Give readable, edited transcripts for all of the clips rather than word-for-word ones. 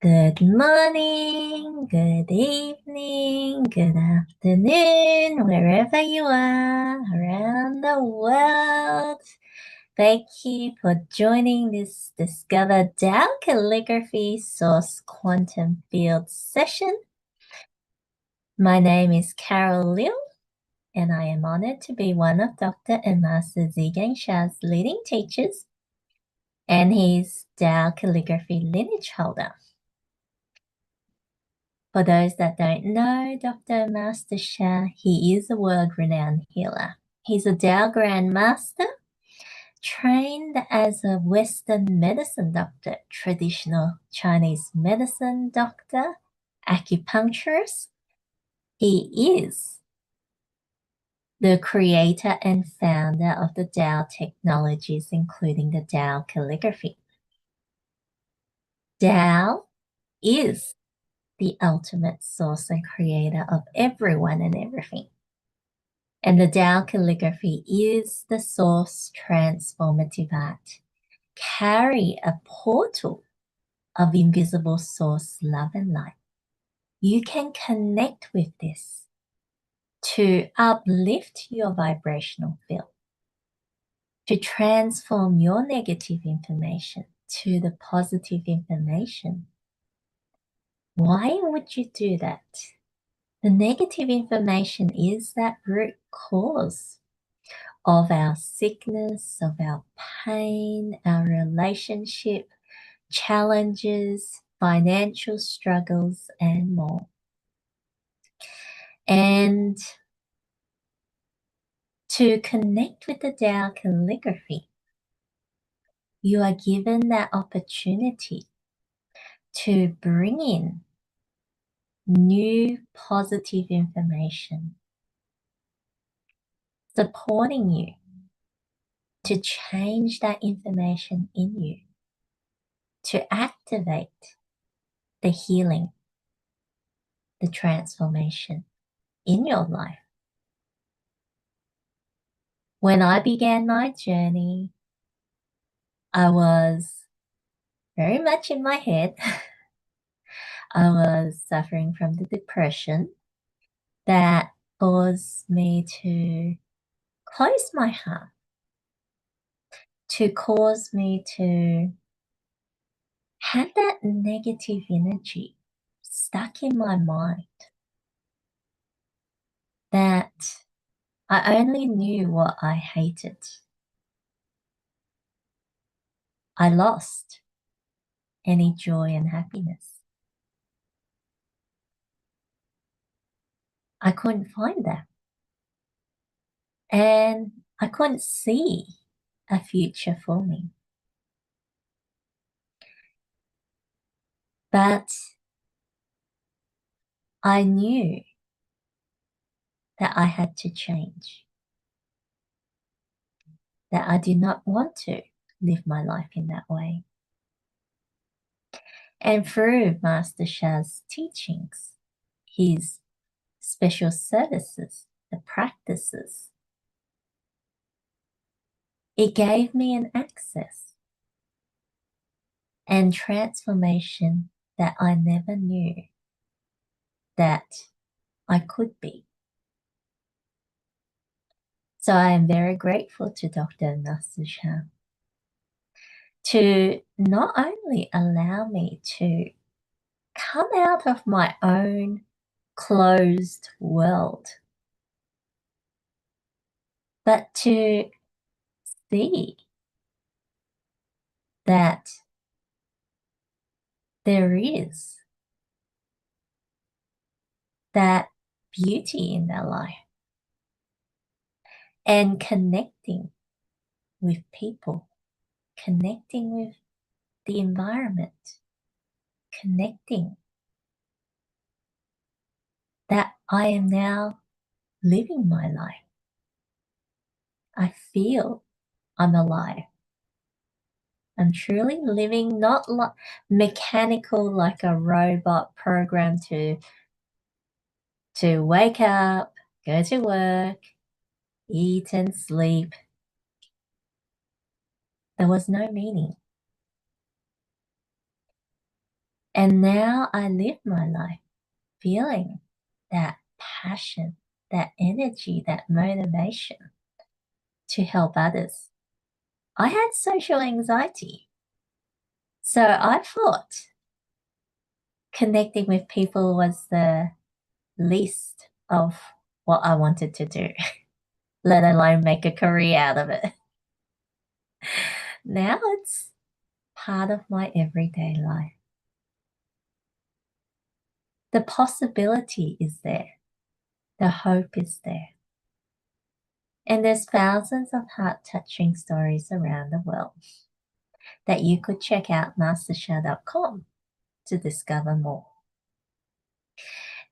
Good morning, good evening, good afternoon, wherever you are around the world. Thank you for joining this Discover Tao Calligraphy Source Quantum Field session. My name is Carol Liu, and I am honored to be one of Dr. and Master Zhigang Sha's leading teachers and his Tao Calligraphy lineage holder. For those that don't know Dr. Master Sha, he is a world-renowned healer. He's a Tao Grand Master, trained as a Western medicine doctor, traditional Chinese medicine doctor, acupuncturist. He is the creator and founder of the Tao technologies, including the Tao calligraphy. Tao is the ultimate source and creator of everyone and everything. And the Tao calligraphy is the source transformative art. Carry a portal of invisible source love and light. You can connect with this to uplift your vibrational field, to transform your negative information to the positive information. Why would you do that? The negative information is that root cause of our sickness, of our pain, our relationship challenges, financial struggles, and more. And to connect with the Tao calligraphy, you are given that opportunity to bring in new positive information, supporting you to change that information in you, to activate the healing, the transformation in your life. When I began my journey, I was very much in my head. I was suffering from the depression that caused me to close my heart, to cause me to have that negative energy stuck in my mind, that I only knew what I hated. I lost any joy and happiness. I couldn't find that. And I couldn't see a future for me. But I knew that I had to change, that I did not want to live my life in that way. And through Master Sha's teachings, his special services, the practices, it gave me an access and transformation that I never knew that I could be. So I am very grateful to Dr. and Master Sha to not only allow me to come out of my own closed world, but to see that there is that beauty in their life and connecting with people, connecting with the environment, connecting that I am now living my life. I feel I'm alive. I'm truly living, not like mechanical, like a robot programmed to wake up, go to work, eat and sleep. There was no meaning. And now I live my life feeling that passion, that energy, that motivation to help others. I had social anxiety. So I thought connecting with people was the least of what I wanted to do, let alone make a career out of it. Now it's part of my everyday life. The possibility is there. The hope is there. And there's thousands of heart-touching stories around the world that you could check out mastersha.com to discover more.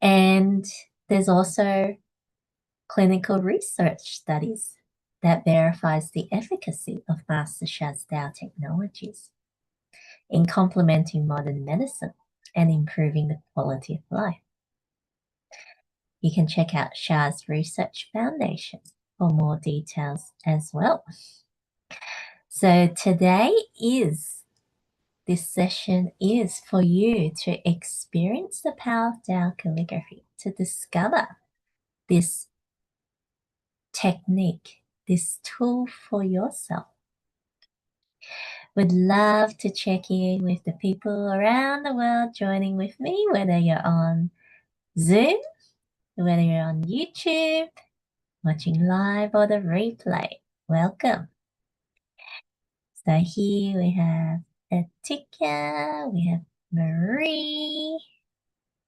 And there's also clinical research studies that verifies the efficacy of Master Sha's Tao technologies in complementing modern medicine and improving the quality of life. You can check out Sha's Research Foundation for more details as well. So this session is for you to experience the power of Tao calligraphy, to discover this technique, this tool for yourself. Would love to check in with the people around the world joining with me, whether you're on Zoom, whether you're on YouTube, watching live or the replay. Welcome. So here we have Atika, we have Marie,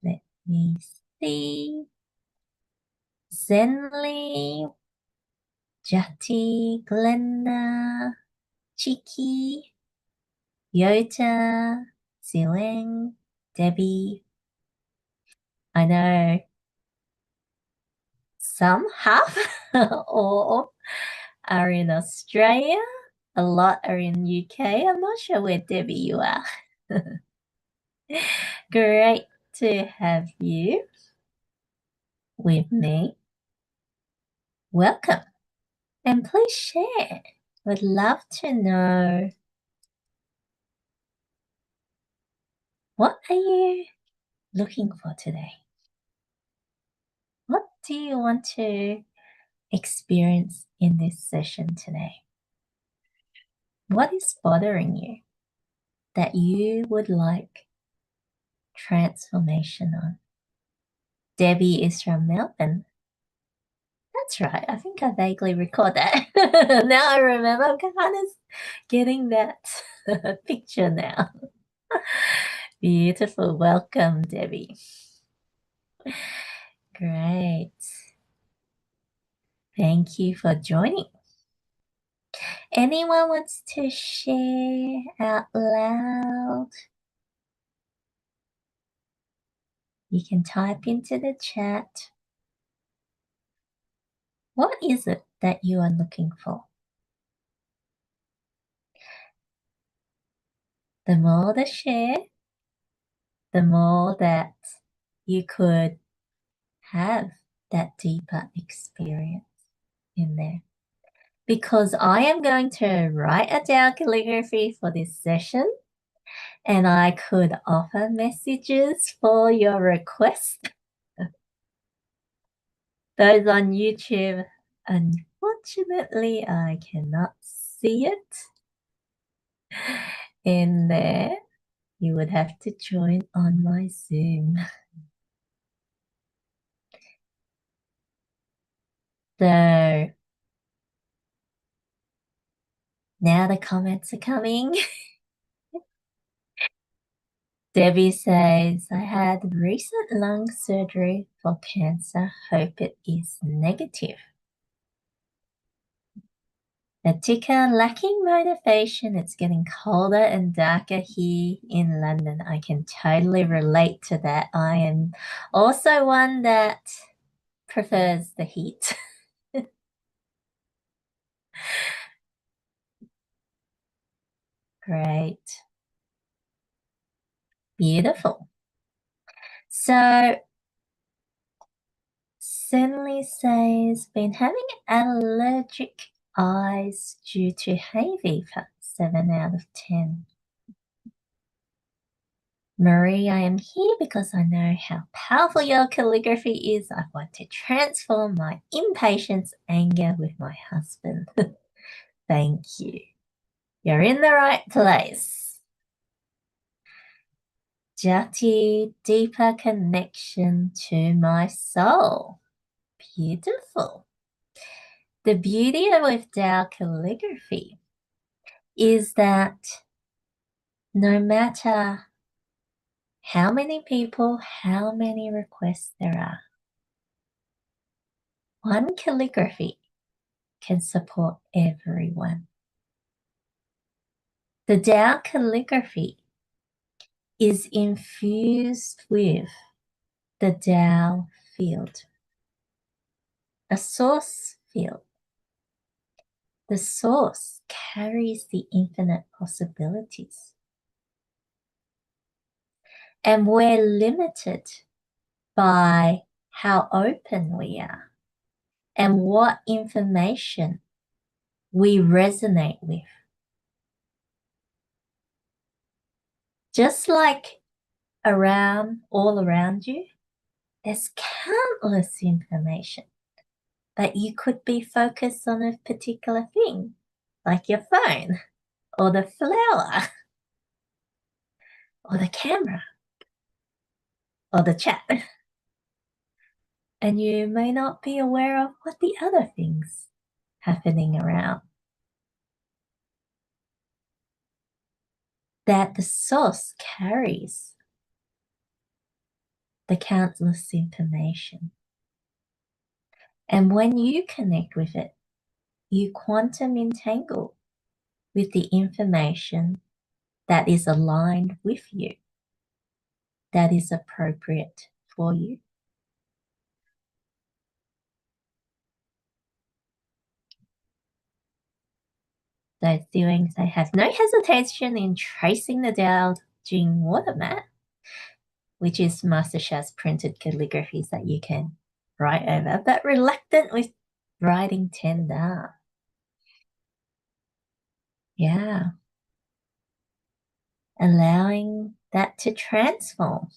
let me see, Zenly, Jati, Glenda, Chiki, Yota, Ziling, Debbie. I know some half or are in Australia. A lot are in UK. I'm not sure where Debbie you are. Great to have you with me. Welcome. And please share. Would love to know, what are you looking for today? What do you want to experience in this session today? What is bothering you that you would like transformation on? Debbie is from Melbourne. That's right. I think I vaguely recall that. Now I remember. I'm kind of getting that picture now. Beautiful. Welcome, Debbie. Great. Thank you for joining. Anyone wants to share out loud? You can type into the chat. What is it that you are looking for? The more the share, the more that you could have that deeper experience in there. Because I am going to write a Tao calligraphy for this session, and I could offer messages for your request. Those on YouTube, unfortunately, I cannot see it in there. You would have to join on my Zoom. So now the comments are coming. Debbie says, I had recent lung surgery for cancer. Hope it is negative. Atika, lacking motivation. It's getting colder and darker here in London. I can totally relate to that. I am also one that prefers the heat. Great. Beautiful. So Senley says, been having allergic eyes due to hay fever, 7 out of 10. Marie, I am here because I know how powerful your calligraphy is. I want to transform my impatience, anger with my husband. Thank you. You're in the right place. Jati, deeper connection to my soul. Beautiful. The beauty with Tao calligraphy is that no matter how many people, how many requests there are, one calligraphy can support everyone. The Tao calligraphy is infused with the Tao field, a source field. The source carries the infinite possibilities. And we're limited by how open we are and what information we resonate with. Just like all around you, there's countless information, but you could be focused on a particular thing, like your phone, or the flower, or the camera, or the chat. And you may not be aware of what the other things happening around. That the source carries the countless information. And when you connect with it, you quantum entangle with the information that is aligned with you, that is appropriate for you. So doing so, have no hesitation in tracing the Tao Jing watermat, which is Master Sha's printed calligraphies that you can write over, but reluctant with writing 10 down. Yeah. Allowing that to transform.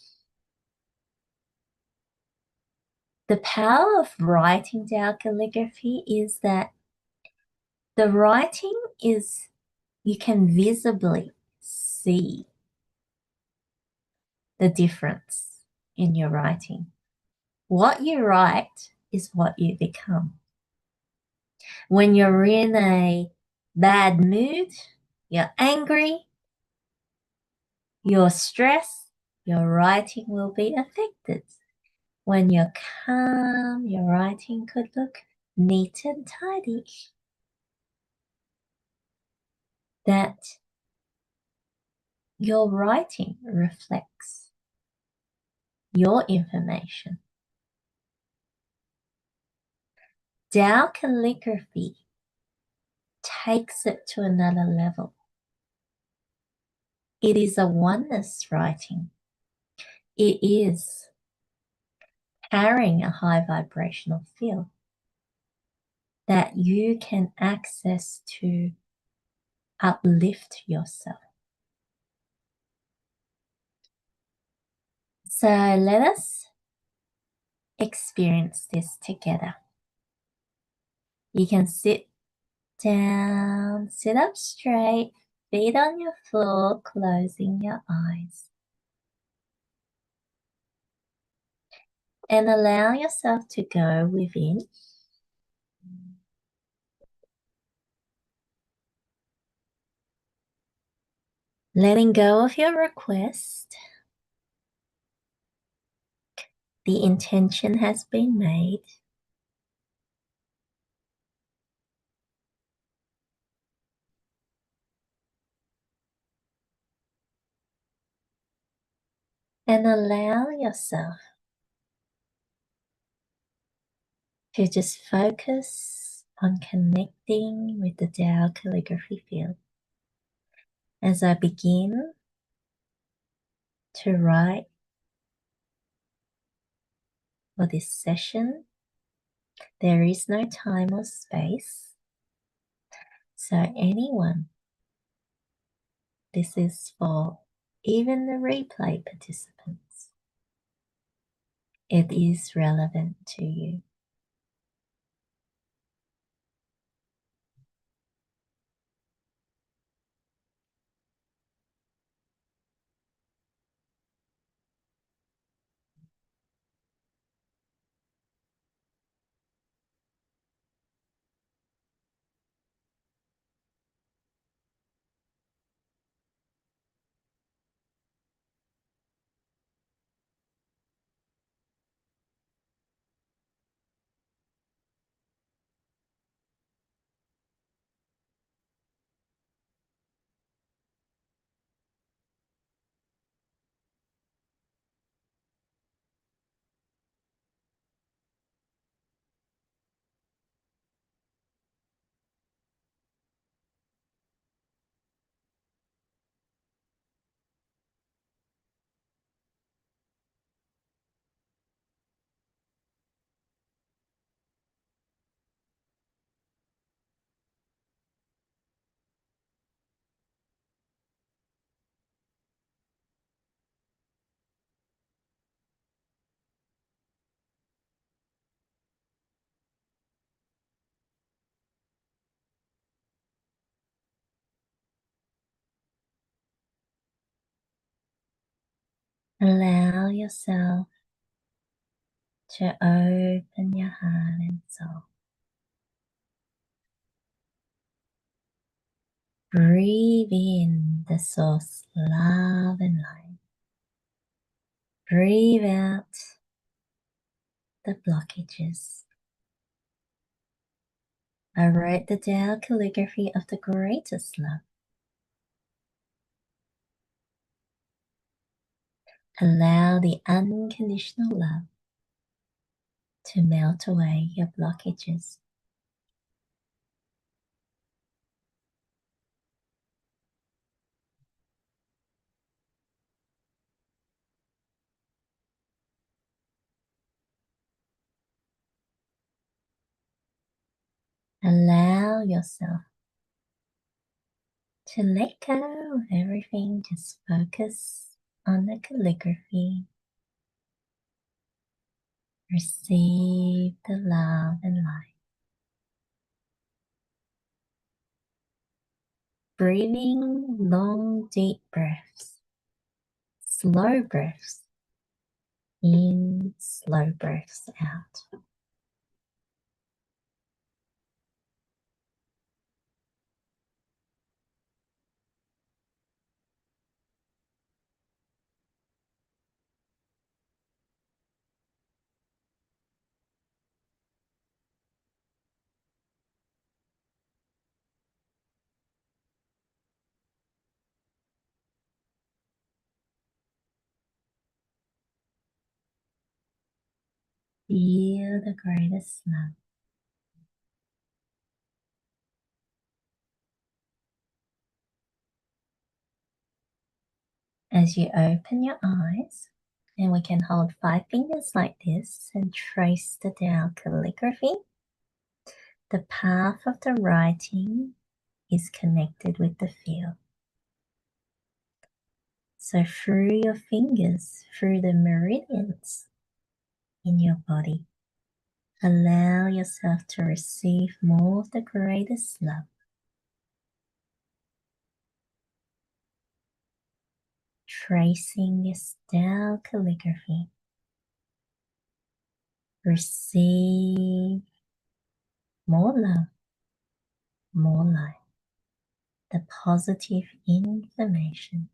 The power of writing Tao calligraphy is that the writing is, you can visibly see the difference in your writing. What you write is what you become. When you're in a bad mood, you're angry, you're stressed, your writing will be affected. When you're calm, your writing could look neat and tidy. That your writing reflects your information. Tao calligraphy takes it to another level. It is a oneness writing. It is carrying a high vibrational field that you can access to uplift yourself. So let us experience this together. You can sit down, sit up straight, feet on your floor, closing your eyes. And allow yourself to go within. Letting go of your request. The intention has been made. And allow yourself to just focus on connecting with the Tao calligraphy field. As I begin to write for this session, there is no time or space. So anyone, this is for even the replay participants. It is relevant to you. Allow yourself to open your heart and soul. Breathe in the source love and light. Breathe out the blockages. I wrote the Tao Calligraphy of the greatest love. Allow the unconditional love to melt away your blockages. Allow yourself to let go of everything. Just focus on the calligraphy. Receive the love and light. Breathing long, deep breaths. Slow breaths in, slow breaths out. Feel the greatest love. As you open your eyes, and we can hold 5 fingers like this and trace the Tao calligraphy. The path of the writing is connected with the field. So through your fingers, through the meridians in your body, allow yourself to receive more of the greatest love. Tracing this Tao calligraphy. Receive more love, more light, the positive information.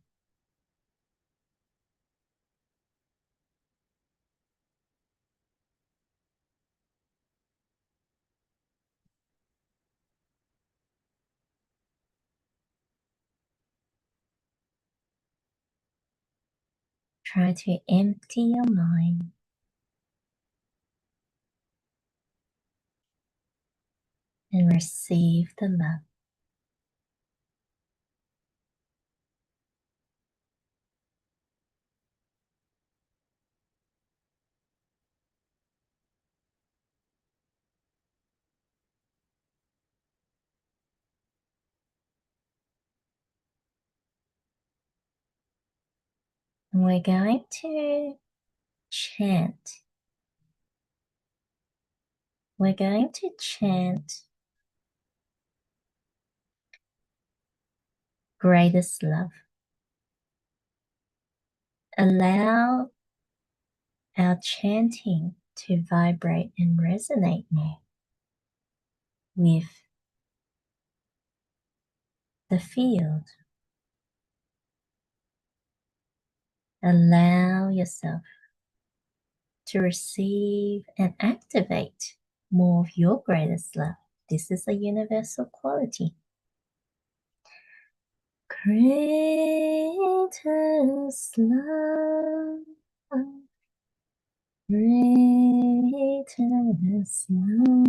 Try to empty your mind and receive the love. And we're going to chant. We're going to chant greatest love. Allow our chanting to vibrate and resonate more with the field. Allow yourself to receive and activate more of your greatest love. This is a universal quality. Greatest love, greatest love,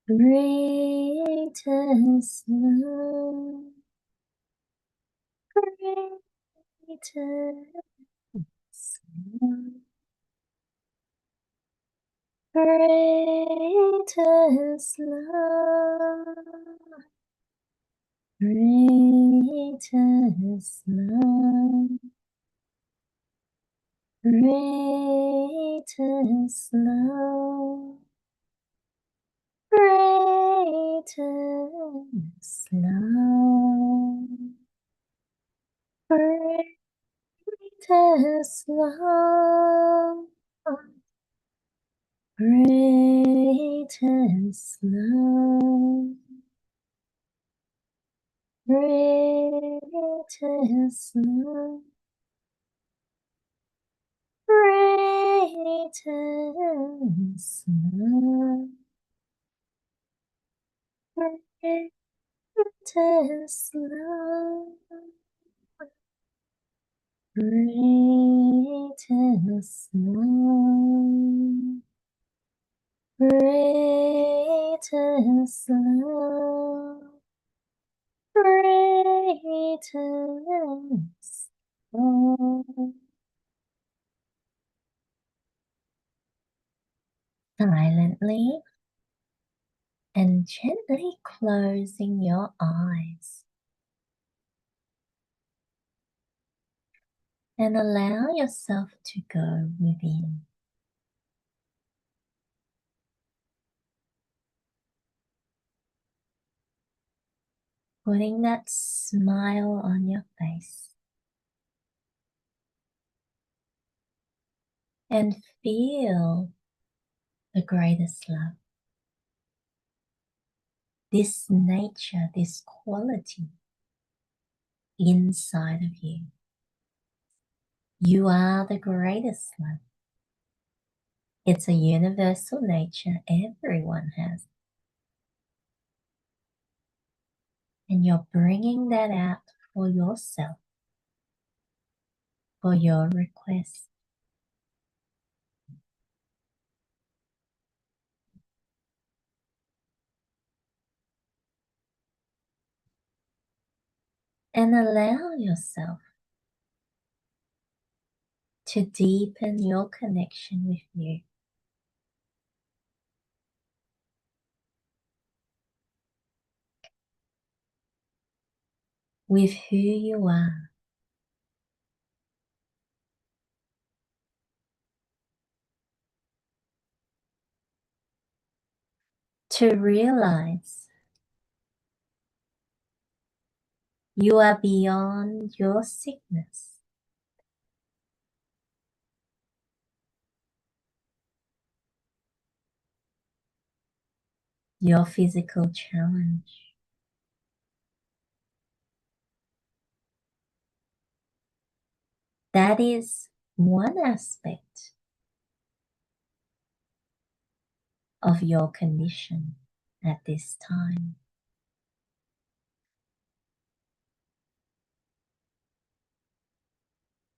greatest love, greatest love, greatest love. Greatest love, greatest love, greatest love, greatest love, greatest love, greatest love. Greatest love, greatest love, greatest love, greatest love, greatest love. Silently and gently closing your eyes. And allow yourself to go within. Putting that smile on your face. And feel the greatest love. This nature, this quality inside of you. You are the greatest love. It's a universal nature everyone has. And you're bringing that out for yourself, for your request. And allow yourself to deepen your connection with you. With who you are. To realize you are beyond your sickness. Your physical challenge. That is one aspect of your condition at this time.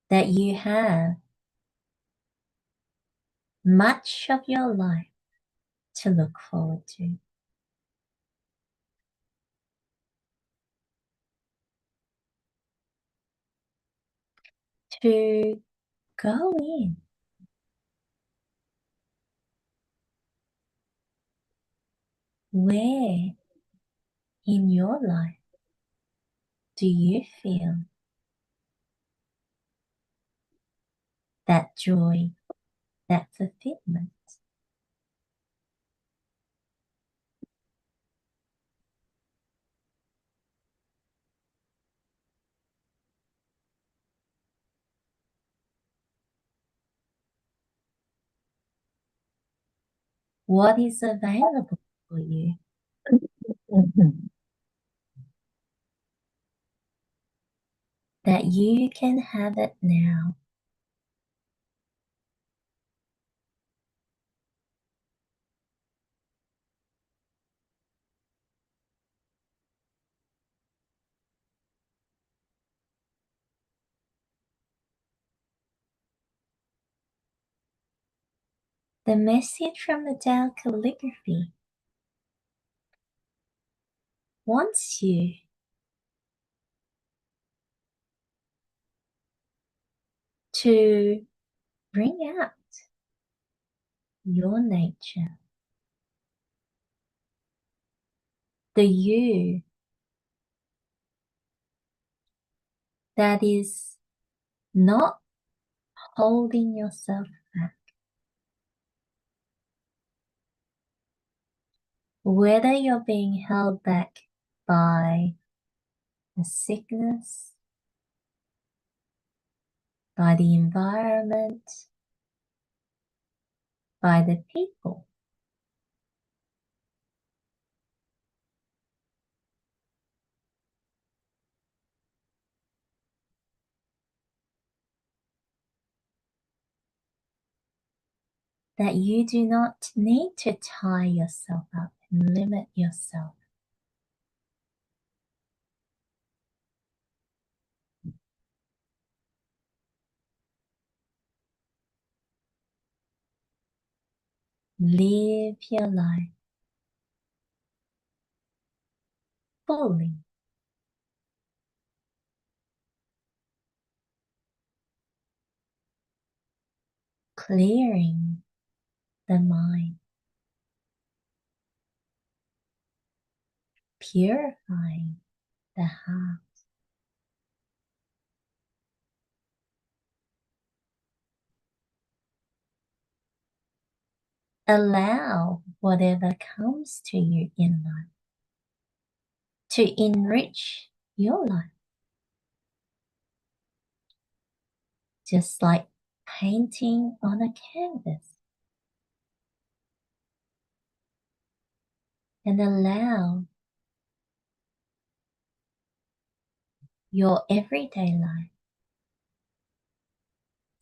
That you have much of your life to look forward to. To go in. Where in your life do you feel that joy, that fulfillment. What is available for you? That you can have it now. The message from the Tao Calligraphy wants you to bring out your nature, the you that is not holding yourself back. Whether you're being held back by the sickness, by the environment, by the people, that you do not need to tie yourself up and limit yourself. Live your life fully, clearing the mind, purifying the heart. Allow whatever comes to you in life to enrich your life. Just like painting on a canvas. And allow your everyday life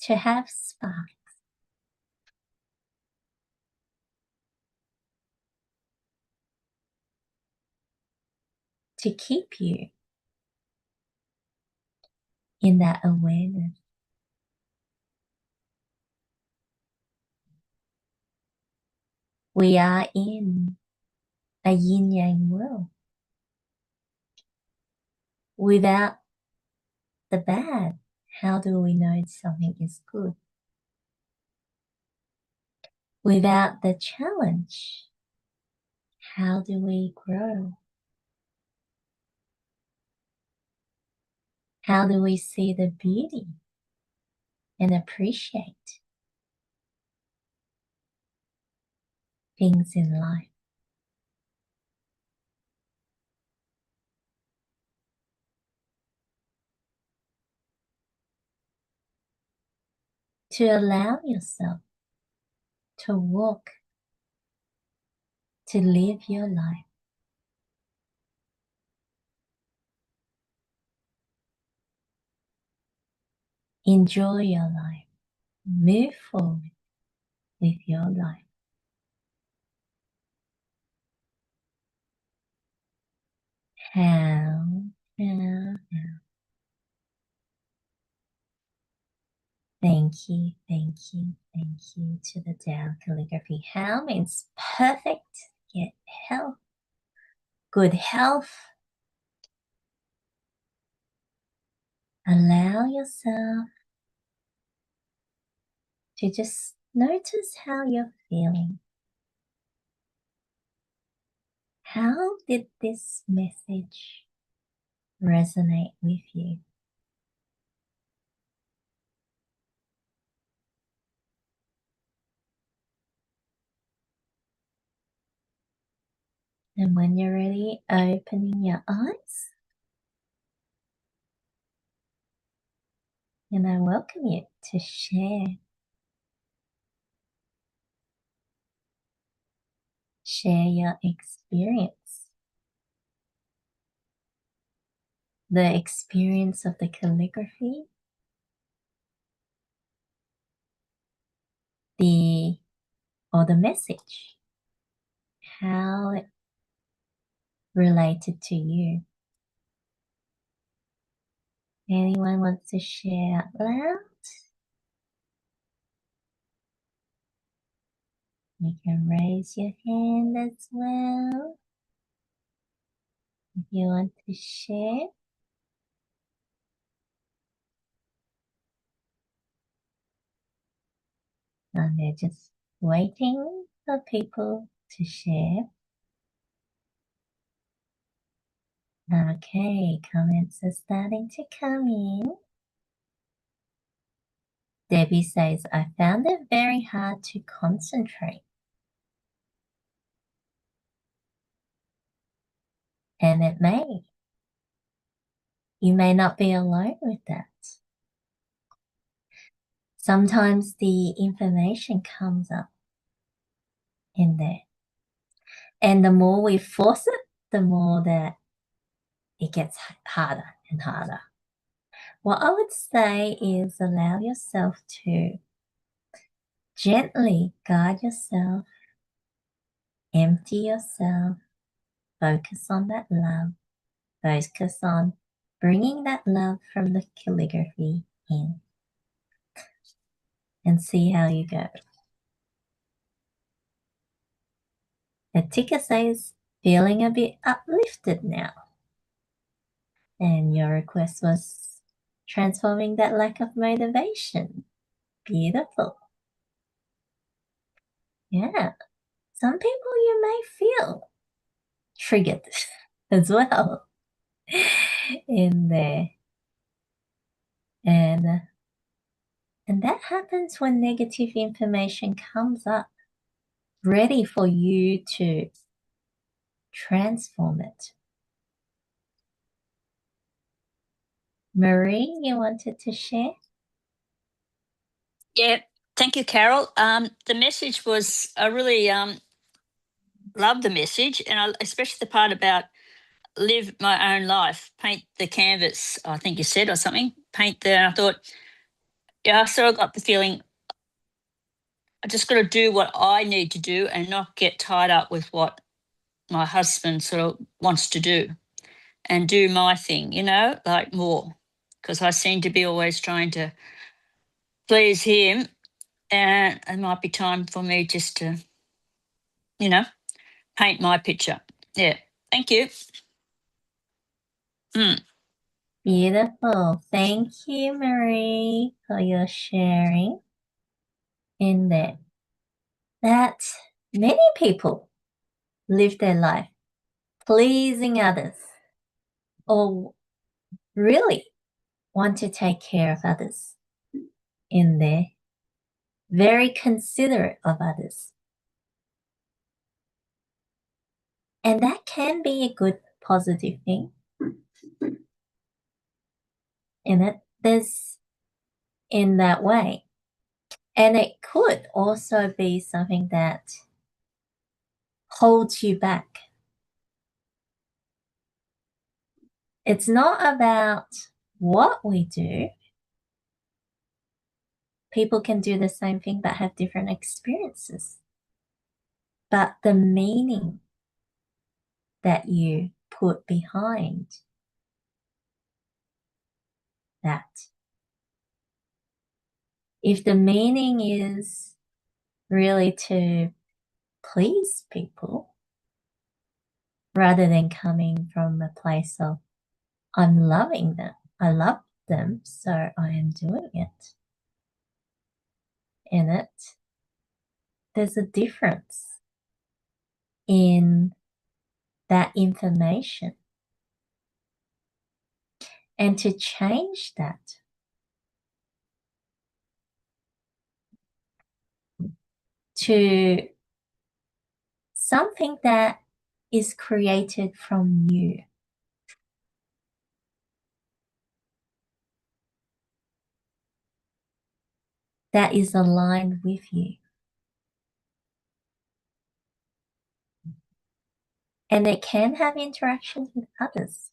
to have sparks, to keep you in that awareness. We are in a yin-yang world. Without the bad, how do we know something is good? Without the challenge, how do we grow? How do we see the beauty and appreciate things in life? To allow yourself to walk, to live your life. Enjoy your life. Move forward with your life. How. Thank you, thank you, thank you to the Tao Calligraphy. How means perfect, yet health, good health. Allow yourself to just notice how you're feeling. How did this message resonate with you? And when you're ready, opening your eyes. And I welcome you to share your experience. The experience of the calligraphy, or the message, how it related to you. Anyone wants to share out loud? You can raise your hand as well if you want to share. And they're just waiting for people to share. Okay, comments are starting to come in. Debbie says, I found it very hard to concentrate. And it may. You may not be alone with that. Sometimes the information comes up in there. And the more we force it, the more that it gets harder and harder. What I would say is allow yourself to gently guide yourself, empty yourself, focus on that love, focus on bringing that love from the calligraphy in, and see how you go. Atika says, feeling a bit uplifted now. And your request was transforming that lack of motivation. Beautiful. Yeah. Some people you may feel triggered as well in there. And that happens when negative information comes up, ready for you to transform it. Marie, you wanted to share? Yeah, thank you, Carol. The message was, I really loved the message, and especially the part about live my own life, paint the canvas, I think you said, or something, paint the, and I thought, yeah, so I got the feeling I just got to do what I need to do and not get tied up with what my husband sort of wants to do and do my thing, like more, because I seem to be always trying to please him. And it might be time for me just to, you know, paint my picture. Yeah. Thank you. Beautiful. Thank you, Marie, for your sharing in there. That many people live their life pleasing others or really want to take care of others in there, very considerate of others. And that can be a good positive thing. In it, there's in that way. And it could also be something that holds you back. It's not about what we do. People can do the same thing but have different experiences. But the meaning that you put behind that. If the meaning is really to please people rather than coming from a place of I'm loving them, I love them, so I am doing it. In it, there's a difference in that information. And to change that, to something that is created from you. That is aligned with you. And it can have interactions with others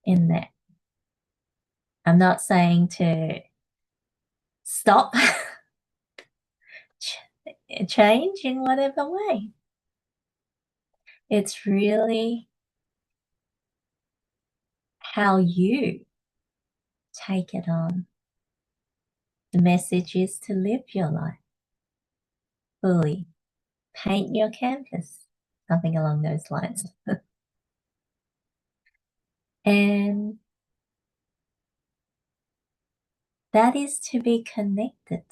in there. I'm not saying to stop change in whatever way. It's really how you take it on. The message is to live your life fully. Paint your canvas, something along those lines. And that is to be connected.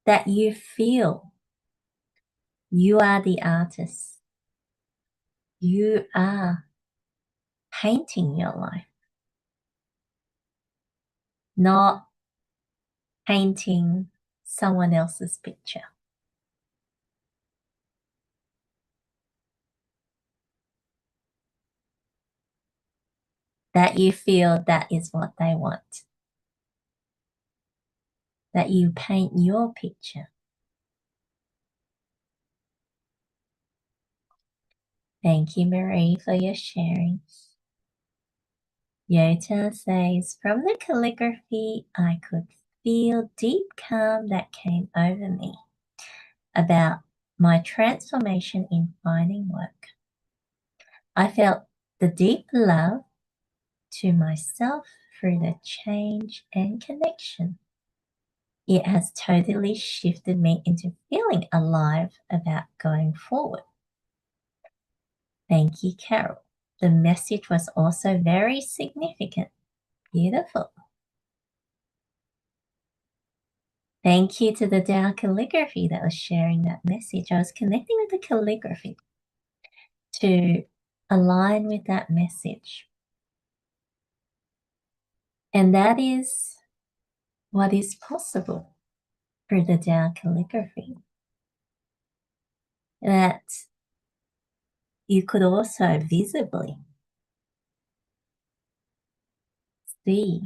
That you feel you are the artist. You are painting your life, not painting someone else's picture. That you feel that is what they want. That you paint your picture. Thank you, Marie, for your sharing. Yota says, from the calligraphy, I could feel deep calm that came over me about my transformation in finding work. I felt the deep love to myself through the change and connection. It has totally shifted me into feeling alive about going forward. Thank you, Carol. The message was also very significant. Beautiful. Thank you to the Tao Calligraphy that was sharing that message. I was connecting with the calligraphy to align with that message. And that is what is possible through the Tao Calligraphy. That you could also visibly see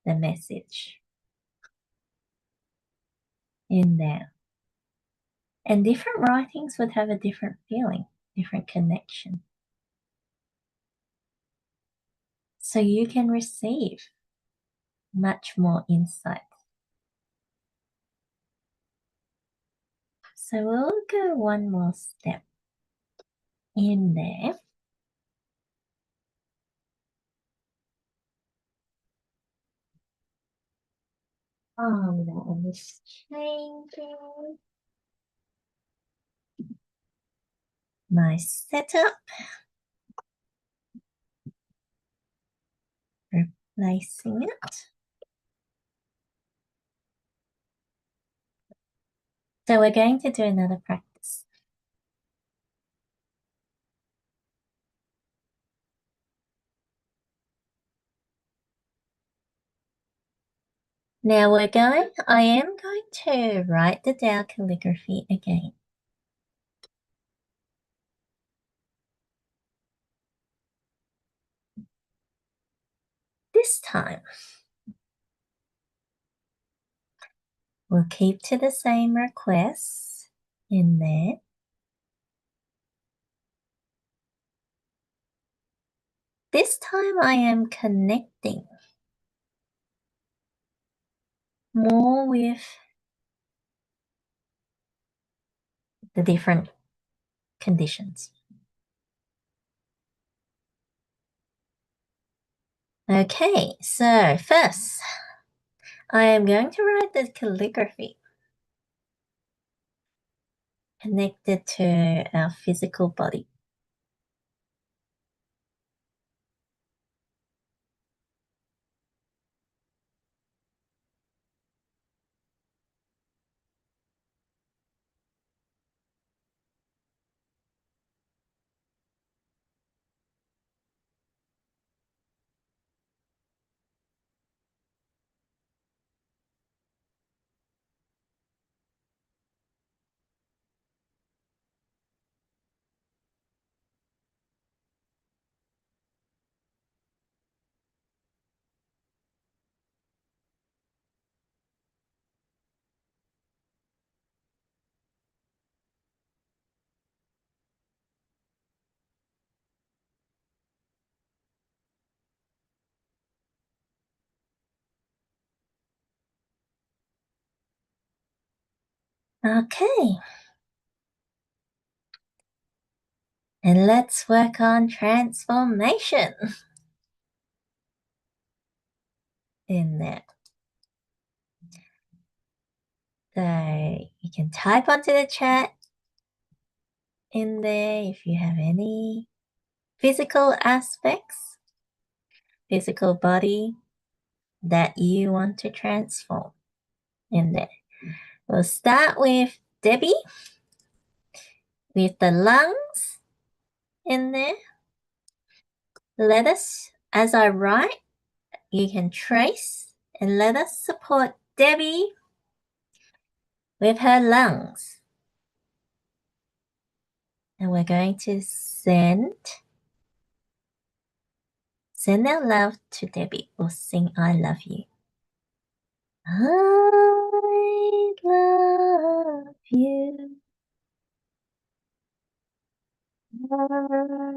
the message in there. And different writings would have a different feeling, different connection. So you can receive much more insight. So we'll go one more step in there. Oh, that is changing my setup. Replacing it. So we're going to do another practice. Now I am going to write the Tao Calligraphy again. This time, we'll keep to the same requests in there. This time I am connecting more with the different conditions. Okay, so first, I am going to write the calligraphy connected to our physical body. Okay. And let's work on transformation in there. So you can type onto the chat in there if you have any physical aspects, physical body that you want to transform in there. We'll start with Debbie with the lungs in there. Let us, as I write, you can trace and let us support Debbie with her lungs. And we're going to send our love to Debbie. We'll sing I love you. I love you. I love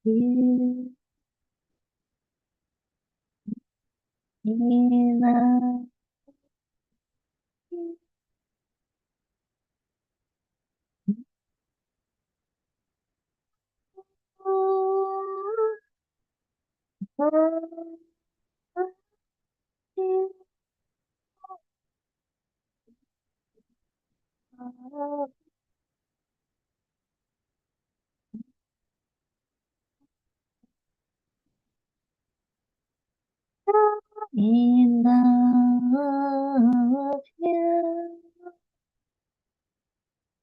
you. I love you. I love you. In love you.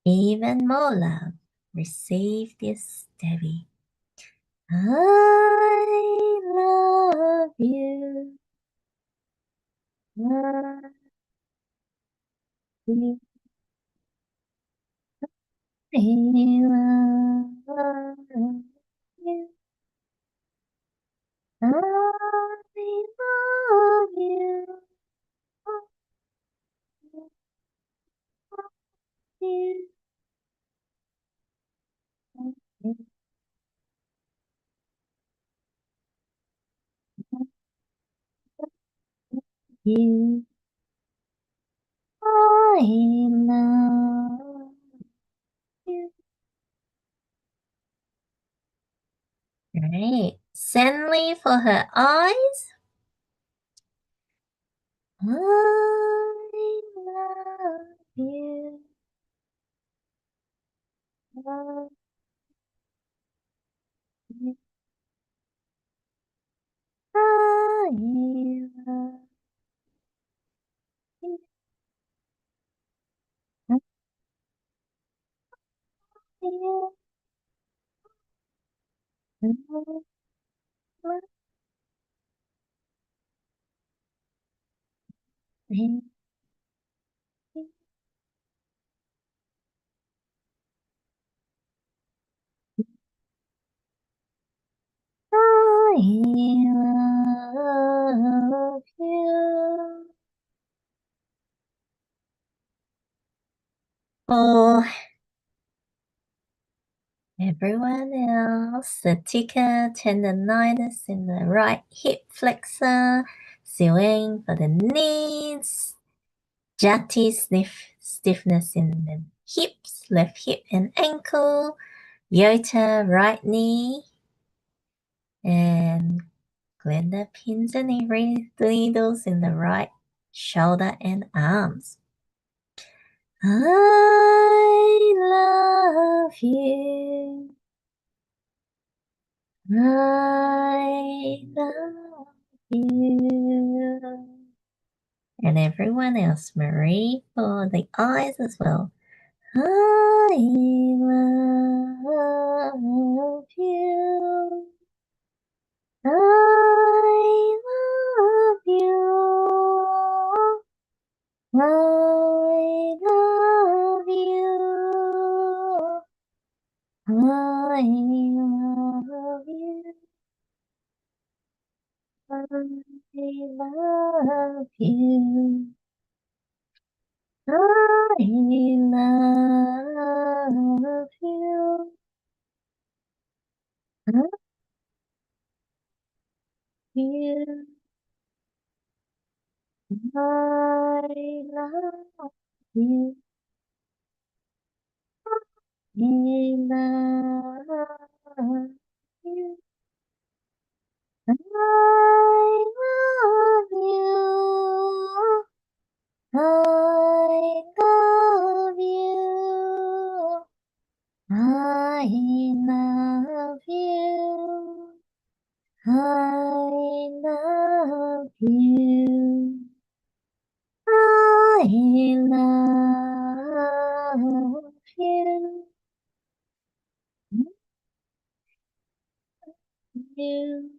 Even more love. Receive this, Debbie. I love you. I love you. I love you. You. I love you. Great. Senley for her eyes. I love you. Love you. I love you. I love you. I love you. For everyone else, sciatica tendonitis in the right hip flexor, Siwing for the knees, Jati stiffness in the hips, left hip and ankle, Yota right knee, and Glenda pins and needles in the right shoulder and arms. I love you. I love you. And everyone else, Marie, for the eyes as well. I love you. I love you. I love you. I love you. I love you. I love you. I love you. I love you. I love you. I love you. I love you. I love you. I love you. I love you. You.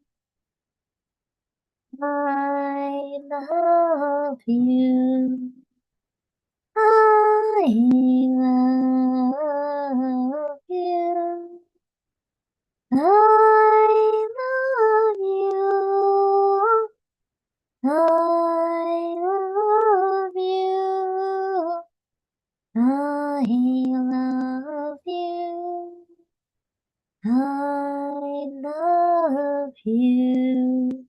I love you. I love you. I love you. I love you. I love you. I love you.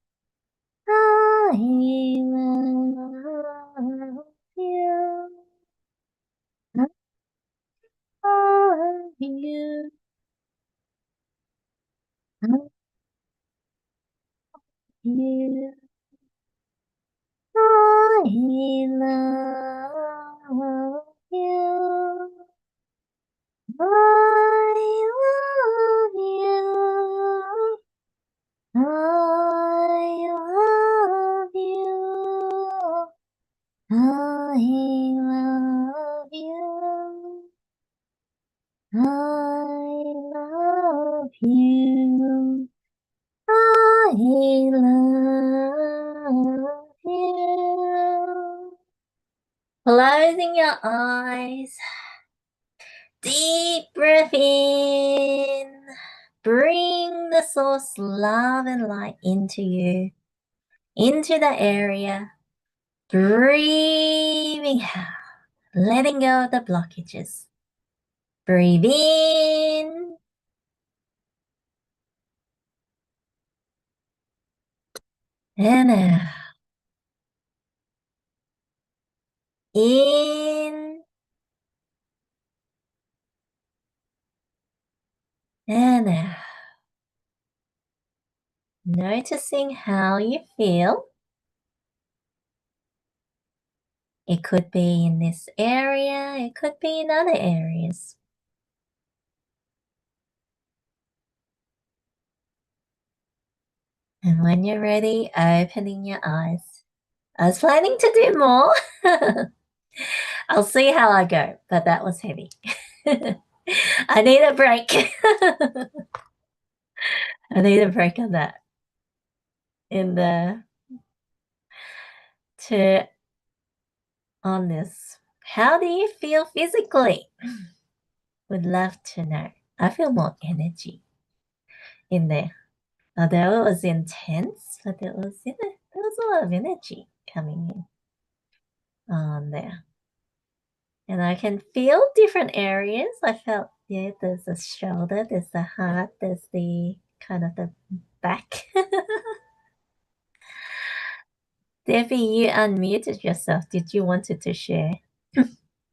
I love you. I love you. I love you. I love you. I love you. I love you. I love you. I love you. I love you. Closing your eyes. Deep breath in. Bring the source love and light into you, into the area. Breathing out, letting go of the blockages. Breathe in. And out. In. And out. Noticing how you feel. It could be in this area, it could be in other areas. And when you're ready, opening your eyes. I was planning to do more. I'll see how I go, but that was heavy. I need a break. I need a break on that. On this. How do you feel physically? Would love to know. I feel more energy in there. Although it was intense, but there was a lot of energy coming in on there. And I can feel different areas. I felt, yeah, there's the shoulder, there's the heart, there's the kind of the back. Debbie, you unmuted yourself. Did you wanted to share?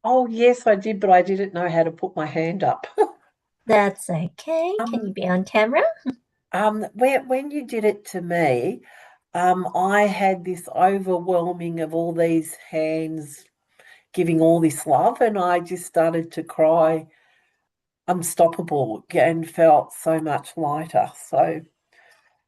Oh, yes, I did, but I didn't know how to put my hand up. That's okay. Can you be on camera? When you did it to me, I had this overwhelming of all these hands giving all this love, and I just started to cry unstoppable and felt so much lighter. So,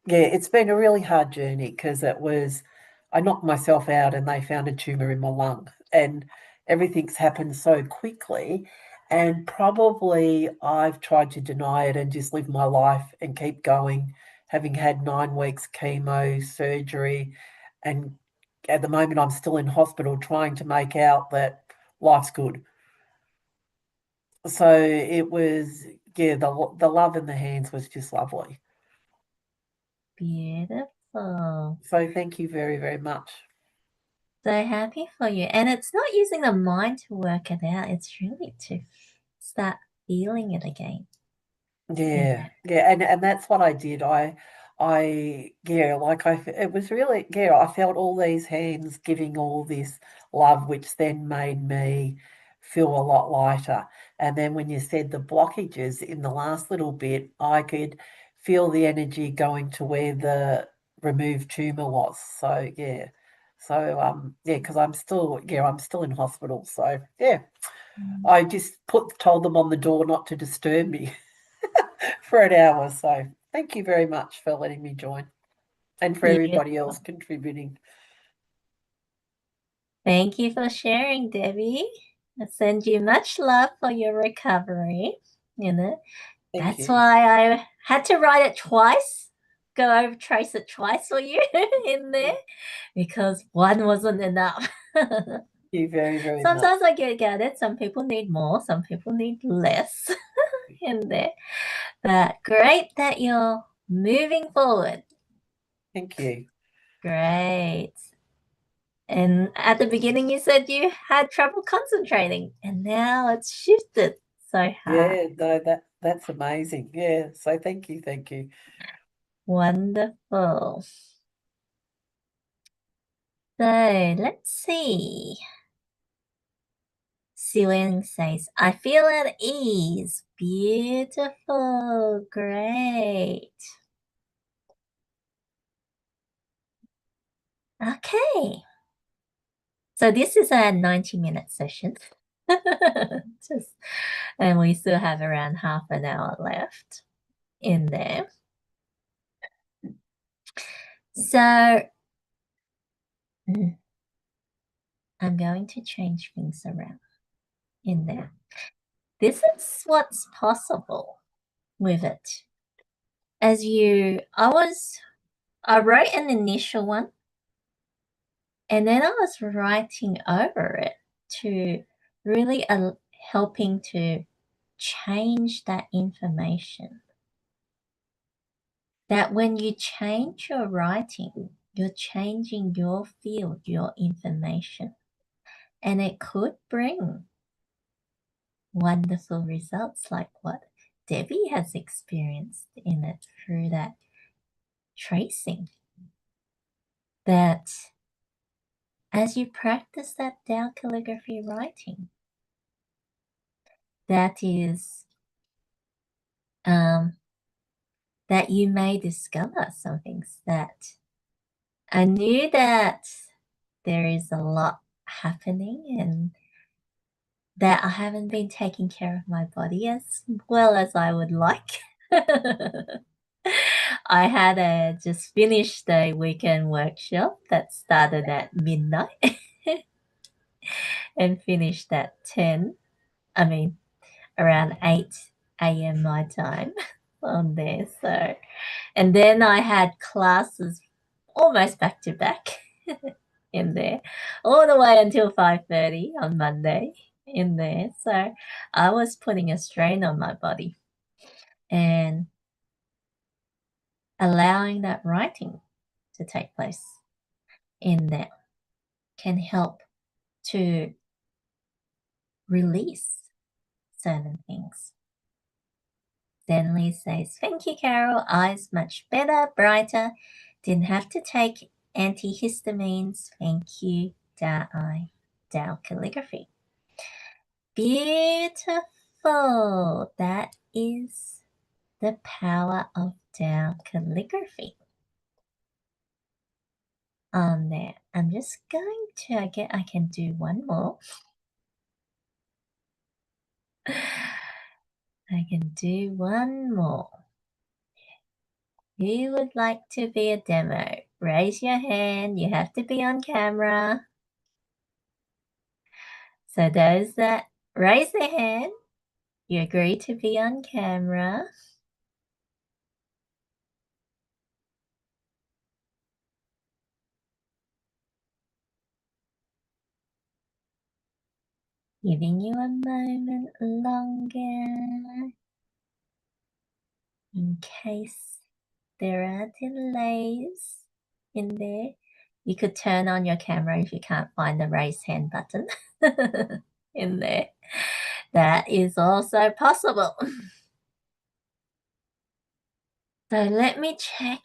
yeah, it's been a really hard journey because I knocked myself out and they found a tumor in my lung, and everything's happened so quickly. And probably I've tried to deny it and just live my life and keep going, having had 9 weeks chemo, surgery, and at the moment I'm still in hospital trying to make out that life's good. So it was, yeah, the love in the hands was just lovely. Beautiful. So thank you very, very much. So happy for you. And it's not using the mind to work it out. It's really to start feeling it again. Yeah, and that's what I did. it was really, I felt all these hands giving all this love, which then made me feel a lot lighter. And then when you said the blockages in the last little bit, I could feel the energy going to where the removed tumor was. So yeah. So because I'm still in hospital. So yeah. I just told them on the door not to disturb me for an hour. So thank you very much for letting me join and for everybody else Beautiful. contributing. Thank you for sharing, Debbie. I send you much love for your recovery. Thank That's you. why I had to write it twice, go over trace it twice for you in there, because one wasn't enough. Thank you very, very much. Sometimes I get it. Some people need more, some people need less in there. But great that you're moving forward. Thank you. Great. And at the beginning, you said you had trouble concentrating, and now it's shifted so hard. Yeah, no, that's amazing. Yeah, so thank you. Wonderful. So let's see. Siwen says, I feel at ease. Beautiful. Great. Okay. So this is a 90-minute session. And we still have around half an hour left in there. So I'm going to change things around in there. This is what's possible with it. I wrote an initial one, and then I was writing over it to really helping to change that information. That when you change your writing, you're changing your field, your information, and it could bring wonderful results like what Debbie has experienced in it through that tracing. That as you practice that Tao calligraphy writing, that is that you may discover some things that I knew that there is a lot happening and that I haven't been taking care of my body as well as I would like. I had just finished a weekend workshop that started at midnight and finished at around 8 a.m. my time on there. So, and then I had classes almost back to back in there, all the way until 5:30 on Monday in there. So I was putting a strain on my body and allowing that writing to take place in there can help to release certain things. Stanley says, thank you, Carol. Eyes much better, brighter. Didn't have to take antihistamines. Thank you, Tao Calligraphy. Beautiful. That is the power of Tao Calligraphy on there. I'm just going to, I can do one more. I can do one more. Who would like to be a demo? Raise your hand. You have to be on camera. So those that raise their hand, you agree to be on camera. Giving you a moment longer in case there are delays in there. You could turn on your camera if you can't find the raise hand button in there. That is also possible. So let me check.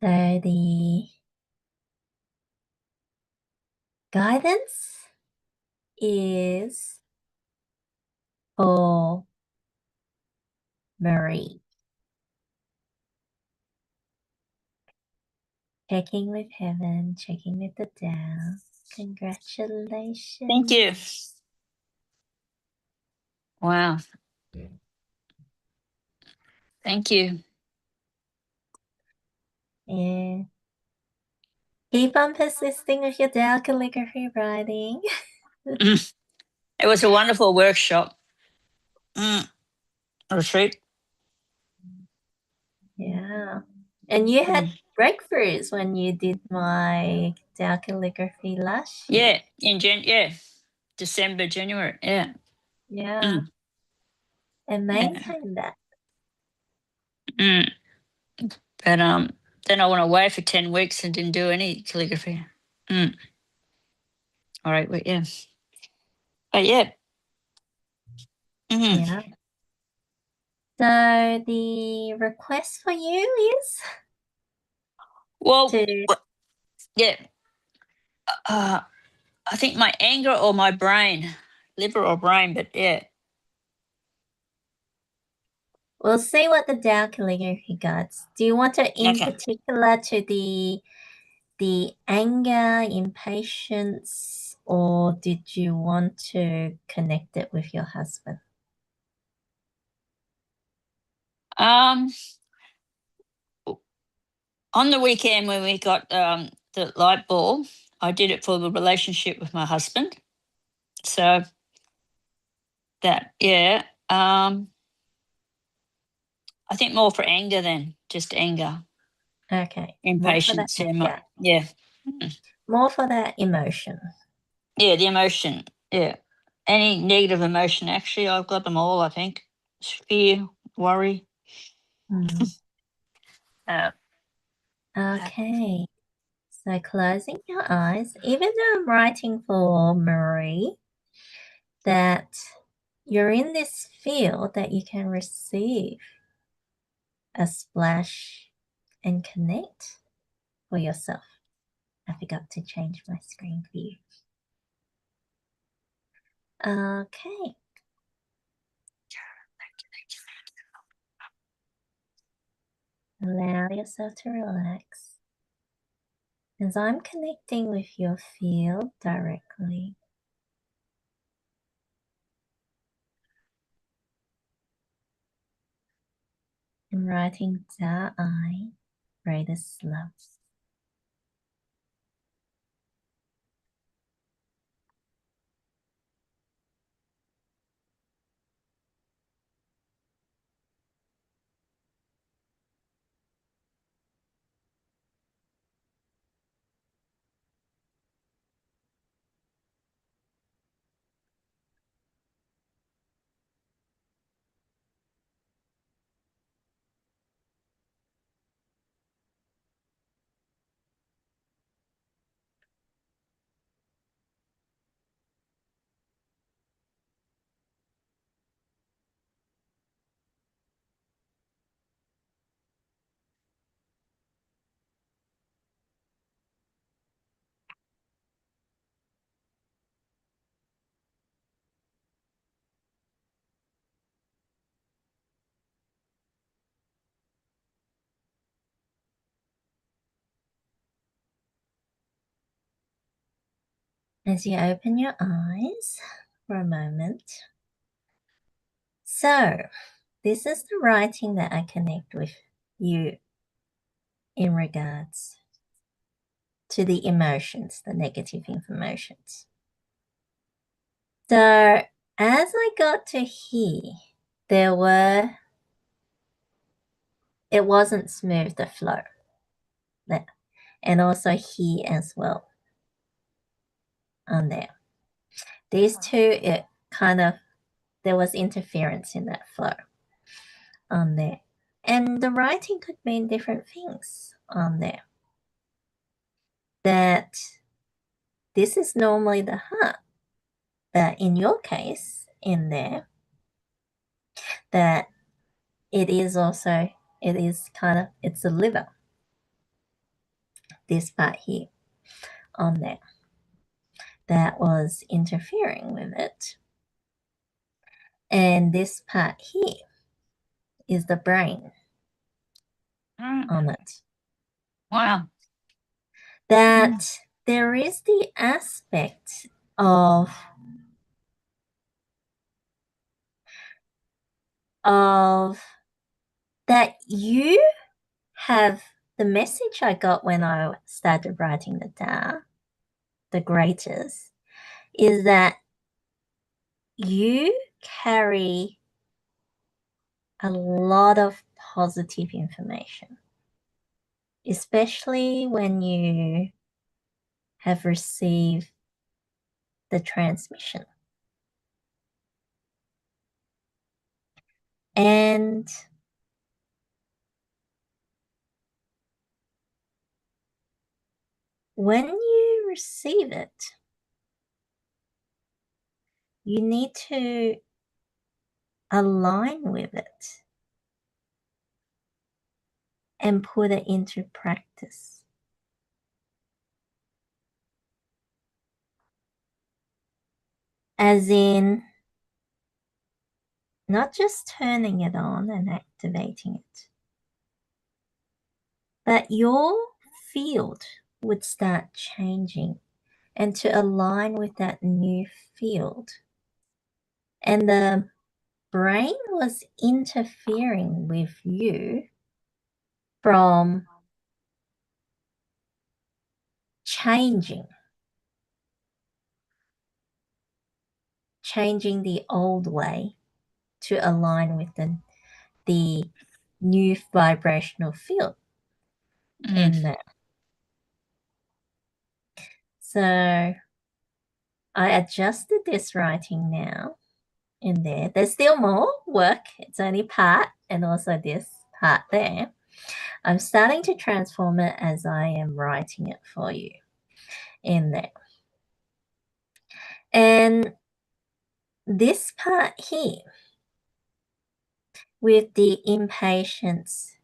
So the guidance is for Marie. Checking with heaven, checking with the Tao. Congratulations. Thank you. Wow. Thank you. Yeah. Keep on persisting with your Tao calligraphy writing. It was a wonderful workshop. Retreat. Yeah. And you had breakthroughs when you did my Tao calligraphy last year. Yeah, December, January. Yeah. Yeah. And maintain that. But then I went away for 10 weeks and didn't do any calligraphy. All right, but yeah. But yeah. Yeah. So the request for you is Well, to yeah. I think my anger or my brain, liver or brain, but yeah. we'll see what the Tao calligraphy guides. Do you want to in Okay. particular to the anger, impatience, or did you want to connect it with your husband? On the weekend when we got the light bulb, I did it for the relationship with my husband. So that, yeah. I think more for anger than just anger. Okay. Impatience. Yeah. More for that emotion. Yeah, the emotion. Yeah. Any negative emotion, actually, I've got them all, I think. Fear, worry. Okay. So closing your eyes, even though I'm writing for Marie, that you're in this field that you can receive a splash and connect for yourself. I forgot to change my screen for you. Okay. Allow yourself to relax. As I'm connecting with your field directly. I'm writing Da I, greatest love. As you open your eyes for a moment. So, this is the writing that I connect with you. in regards to the emotions, the negative emotions. So as I got to here, it wasn't smooth, the flow. And also here as well, on there. These two, there was interference in that flow on there. And the writing could mean different things on there. That this is normally the heart, but in your case, in there, that it's the liver, this part here on there, that was interfering with it. And this part here is the brain on it. Wow. That there is the aspect of that you have the message I got when I started writing the Tao, the greatest, is that you carry a lot of positive information, especially when you have received the transmission. And when you receive it, you need to align with it and put it into practice. As in, not just turning it on and activating it, but your field would start changing and to align with that new field. And the brain was interfering with you from changing the old way to align with the new vibrational field in there. So I adjusted this writing now in there. There's still more work. It's only part, and also this part there. I'm starting to transform it as I am writing it for you in there. And this part here, with the impatience,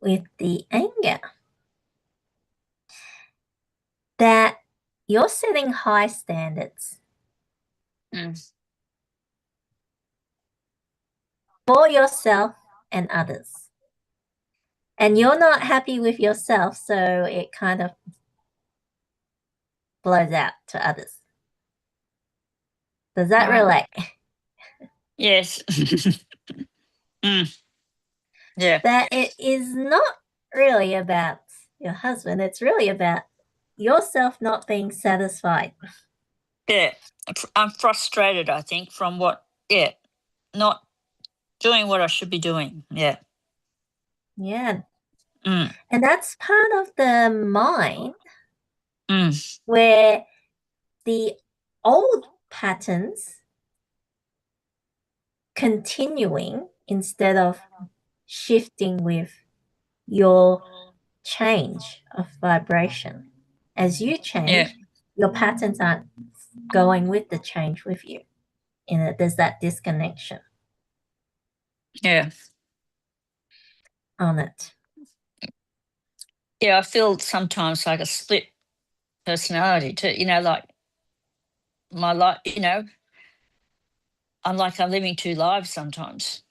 with the anger, that you're setting high standards for yourself and others. And you're not happy with yourself, so it kind of blows out to others. Does that relate? Yes. Yeah. That it is not really about your husband. It's really about yourself not being satisfied. Yeah. I'm frustrated, I think, from not doing what I should be doing. Yeah. Yeah. And that's part of the mind where the old patterns continuing instead of shifting with your change of vibration. As you change, your patterns aren't going with the change with you. There's that disconnection. Yeah. On it. Yeah, I feel sometimes like a split personality too, like my life, I'm like I'm living two lives sometimes.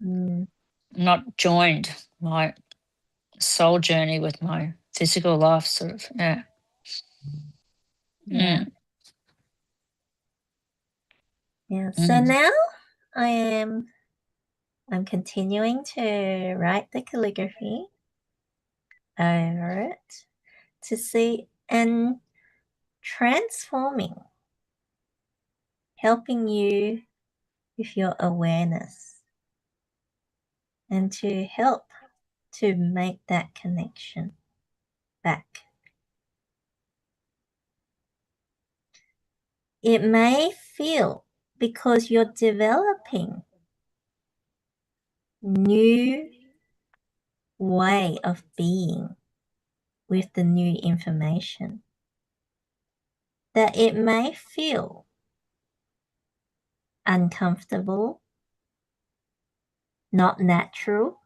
I'm not joined my soul journey with my physical life, sort of. Yeah. Yeah. So now I'm continuing to write the calligraphy over it to see and transforming, helping you with your awareness and to help to make that connection back. It may feel because you're developing new way of being with the new information that it may feel uncomfortable, not natural,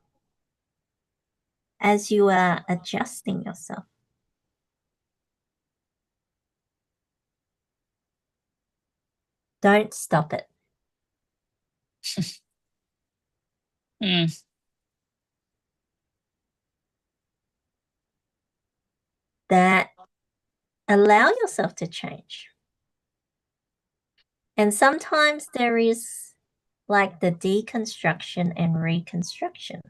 as you are adjusting yourself. Don't stop it. That allow yourself to change. And sometimes there is like the deconstruction and reconstruction.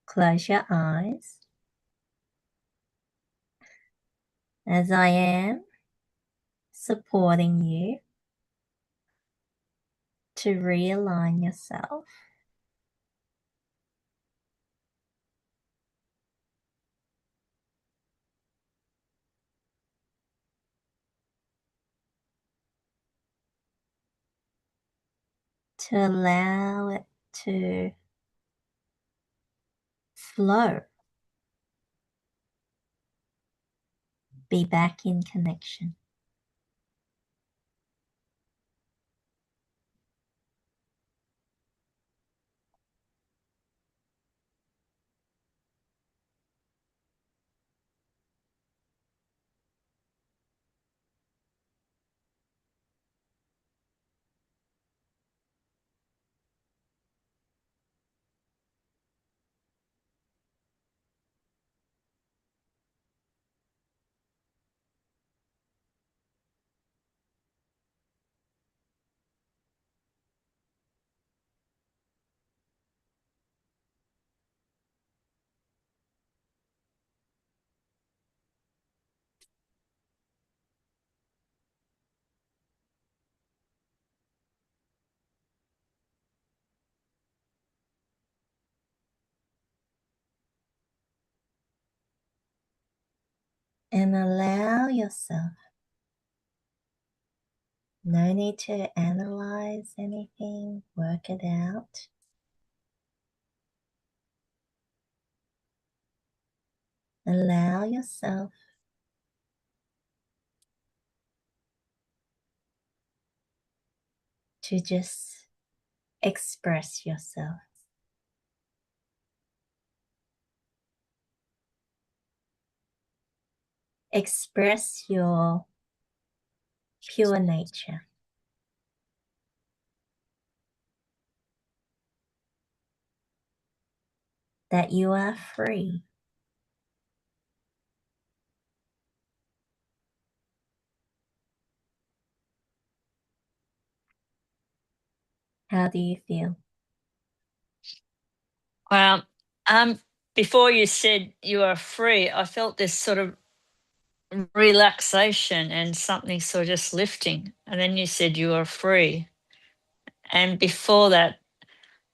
Close your eyes as I am supporting you to realign yourself. To allow it to flow. Be back in connection. And allow yourself. No need to analyze anything, work it out. Allow yourself to just express yourself. Express your pure nature. That you are free. How do you feel? Well, before you said you are free, I felt this sort of relaxation and something sort of just lifting. And then you said you are free. And before that,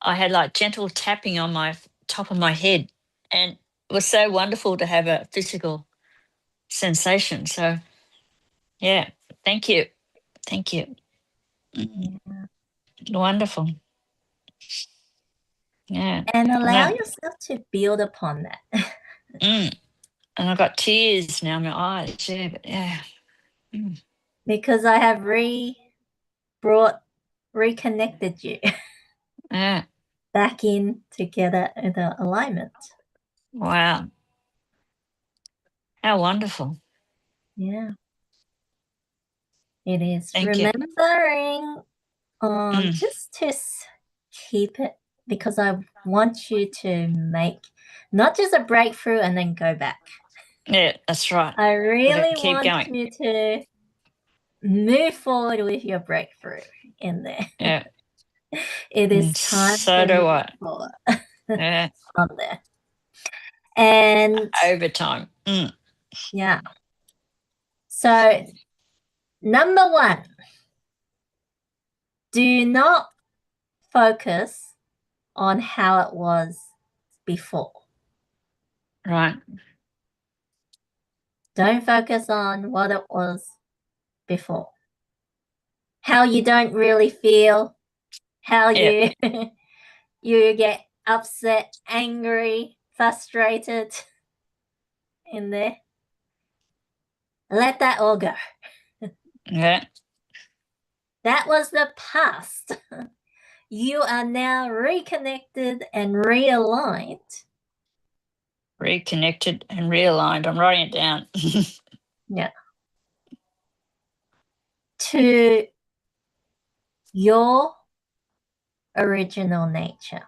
I had like gentle tapping on my top of my head. And it was so wonderful to have a physical sensation. So, yeah, thank you. Thank you. Yeah. Wonderful. Yeah. And allow yourself to build upon that. And I've got tears now in my eyes. Yeah, but yeah. Because I have reconnected you Yeah. back in together in the alignment. Wow. How wonderful. Yeah. It is. Thank you. Remembering just to keep it, because I want you to make not just a breakthrough and then go back. Yeah, that's right. I really keep want going. you to move forward with your breakthrough in there. Yeah. It is time So to do move I. forward. Yeah. on there. And Overtime. yeah. So, number one, do not focus on how it was before. Right. Don't focus on what it was before. How you don't really feel, how you you get upset, angry, frustrated in there. Let that all go. Yeah. That was the past. You are now reconnected and realigned. Reconnected and realigned. I'm writing it down. Yeah. To your original nature,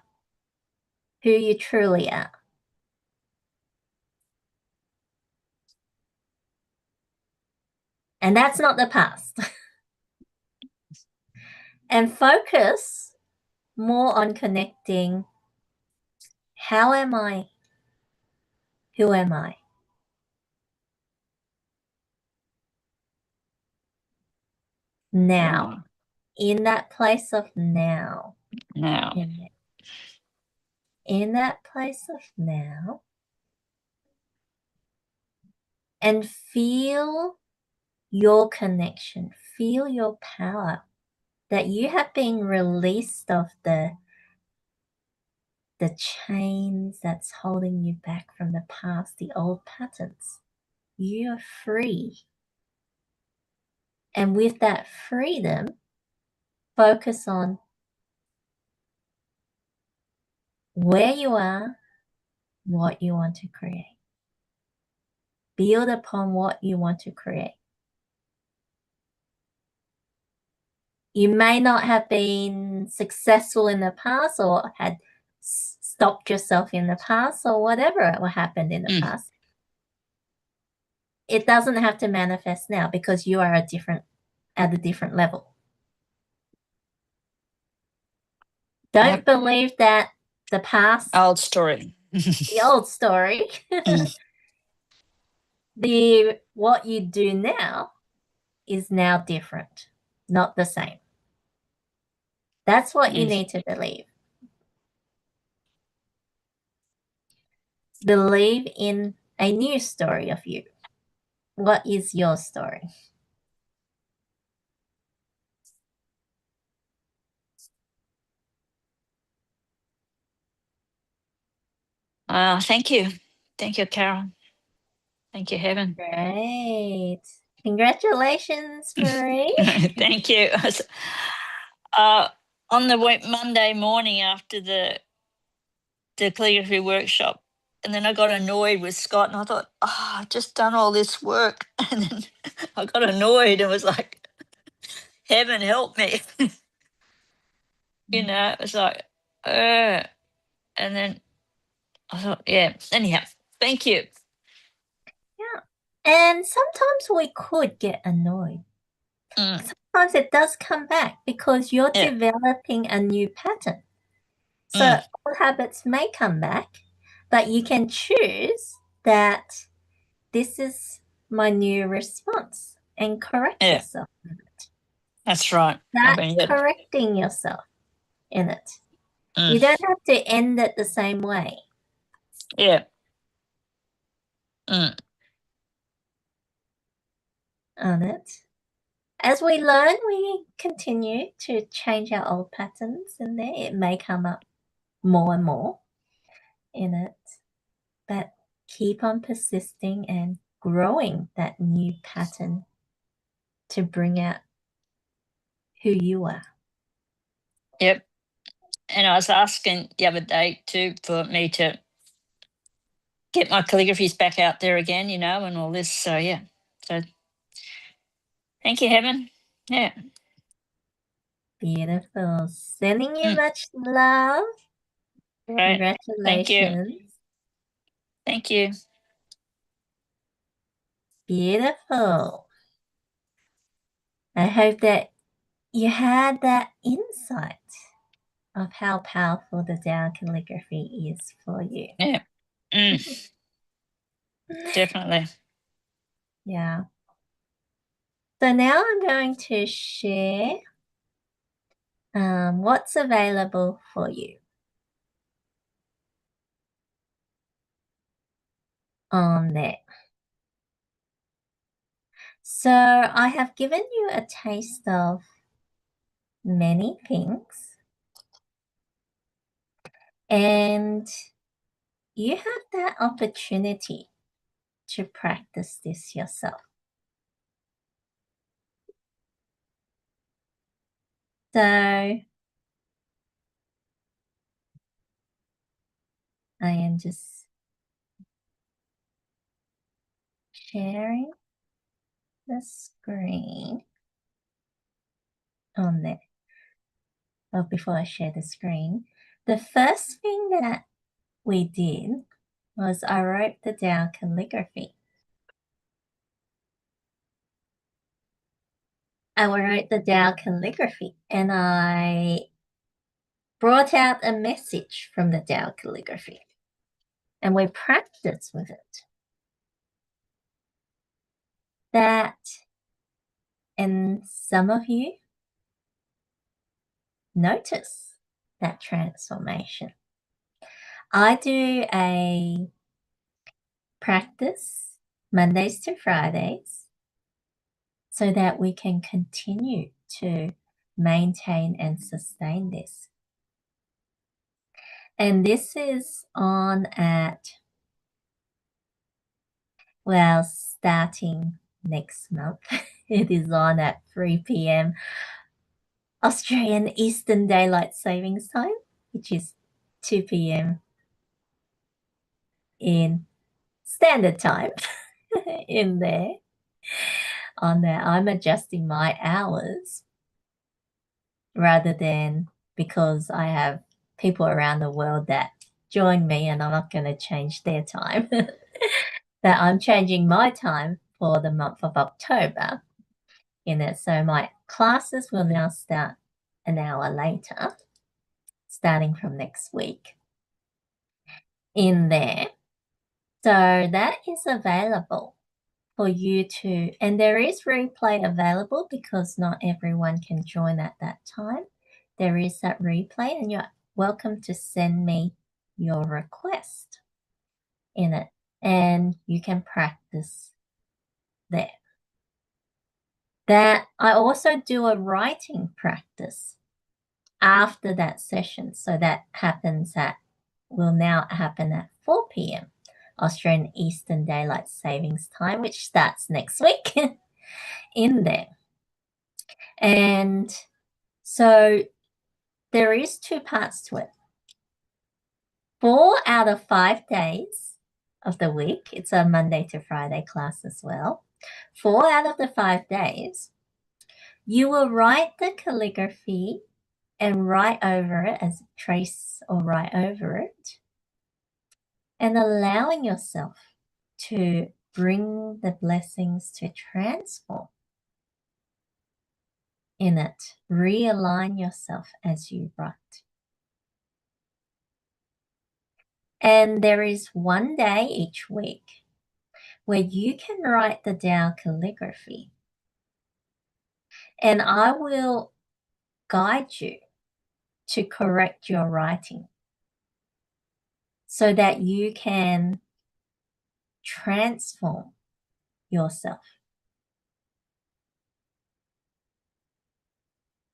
who you truly are. And that's not the past. And focus more on connecting. How am I? Who am I? Now, in that place of now. Now. In that place of now. And feel your connection, feel your power, that you have been released of the chains that's holding you back from the past, the old patterns. You're free. And with that freedom, focus on where you are, what you want to create. Build upon what you want to create. You may not have been successful in the past or had stopped yourself in the past or whatever happened in the past. It doesn't have to manifest now because you are at a different level. Don't believe that the past, old story, the old story, what you do now is now different, not the same. That's what you need to believe. Believe in a new story of you. What is your story? Thank you. Thank you, Carol. Thank you, Heaven. Great. Congratulations, Marie. Thank you. On the Monday morning after the calligraphy workshop, and then I got annoyed with Scott, and I thought, I've just done all this work, and then I got annoyed and was like, Heaven help me. It was like, and then I thought, yeah. Anyhow, thank you. Yeah. And sometimes we could get annoyed. Sometimes it does come back because you're developing a new pattern. So old habits may come back, but you can choose that this is my new response and correct yourself in it. That's right. That's correcting yourself in it. You don't have to end it the same way. Yeah. On it. As we learn, we continue to change our old patterns in there. It may come up more and more in it, but keep on persisting and growing that new pattern to bring out who you are. Yep. And I was asking the other day too for me to get my calligraphies back out there again, and all this. So yeah. So thank you, Heaven. Yeah. Beautiful. Sending you much love. Right. Congratulations. Thank you. Beautiful. I hope that you had that insight of how powerful the Tao calligraphy is for you. Yeah. Definitely. Yeah. So now I'm going to share what's available for you on there. So I have given you a taste of many things, and you have that opportunity to practice this yourself. So I am just sharing the screen on there. Well, before I share the screen, the first thing that we did was I wrote the Tao calligraphy. I wrote the Tao calligraphy and I brought out a message from the Tao calligraphy and we practiced with it. That, and some of you notice that transformation. I do a practice Mondays to Fridays so that we can continue to maintain and sustain this. And this is on at, well, starting next month. It is on at 3 p.m. Australian Eastern Daylight Savings Time, which is 2 p.m. in Standard Time in there. On there, I'm adjusting my hours rather than, because I have people around the world that join me and I'm not going to change their time, that I'm changing my time for the month of October in it. So my classes will now start an hour later, starting from next week in there. So that is available for you to, and there is replay available because not everyone can join at that time. There is that replay and you're welcome to send me your request in it and you can practice there. That I also do a writing practice after that session. So that happens will now happen at 4 p.m. Australian Eastern Daylight Savings Time, which starts next week in there. And so there is 2 parts to it. 4 out of 5 days of the week, it's a Monday to Friday class as well. 4 out of the 5 days, you will write the calligraphy and write over it as trace or write over it, and allowing yourself to bring the blessings to transform in it. Realign yourself as you write. And there is 1 day each week where you can write the Tao calligraphy. And I will guide you to correct your writing so that you can transform yourself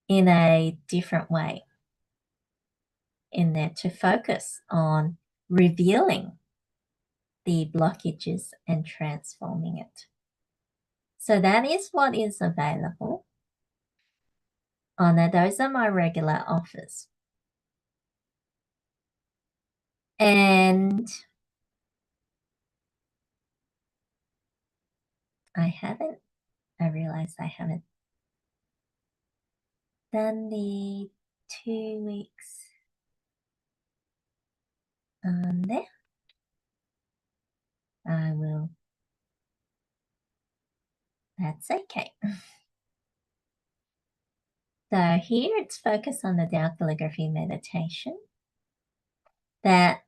in a different way in there, to focus on revealing the blockages and transforming it. So that is what is available on there. Those are my regular offers. And I realized I haven't done the 2 weeks on there. I will, that's okay. So here it's focused on the Tao Calligraphy meditation, that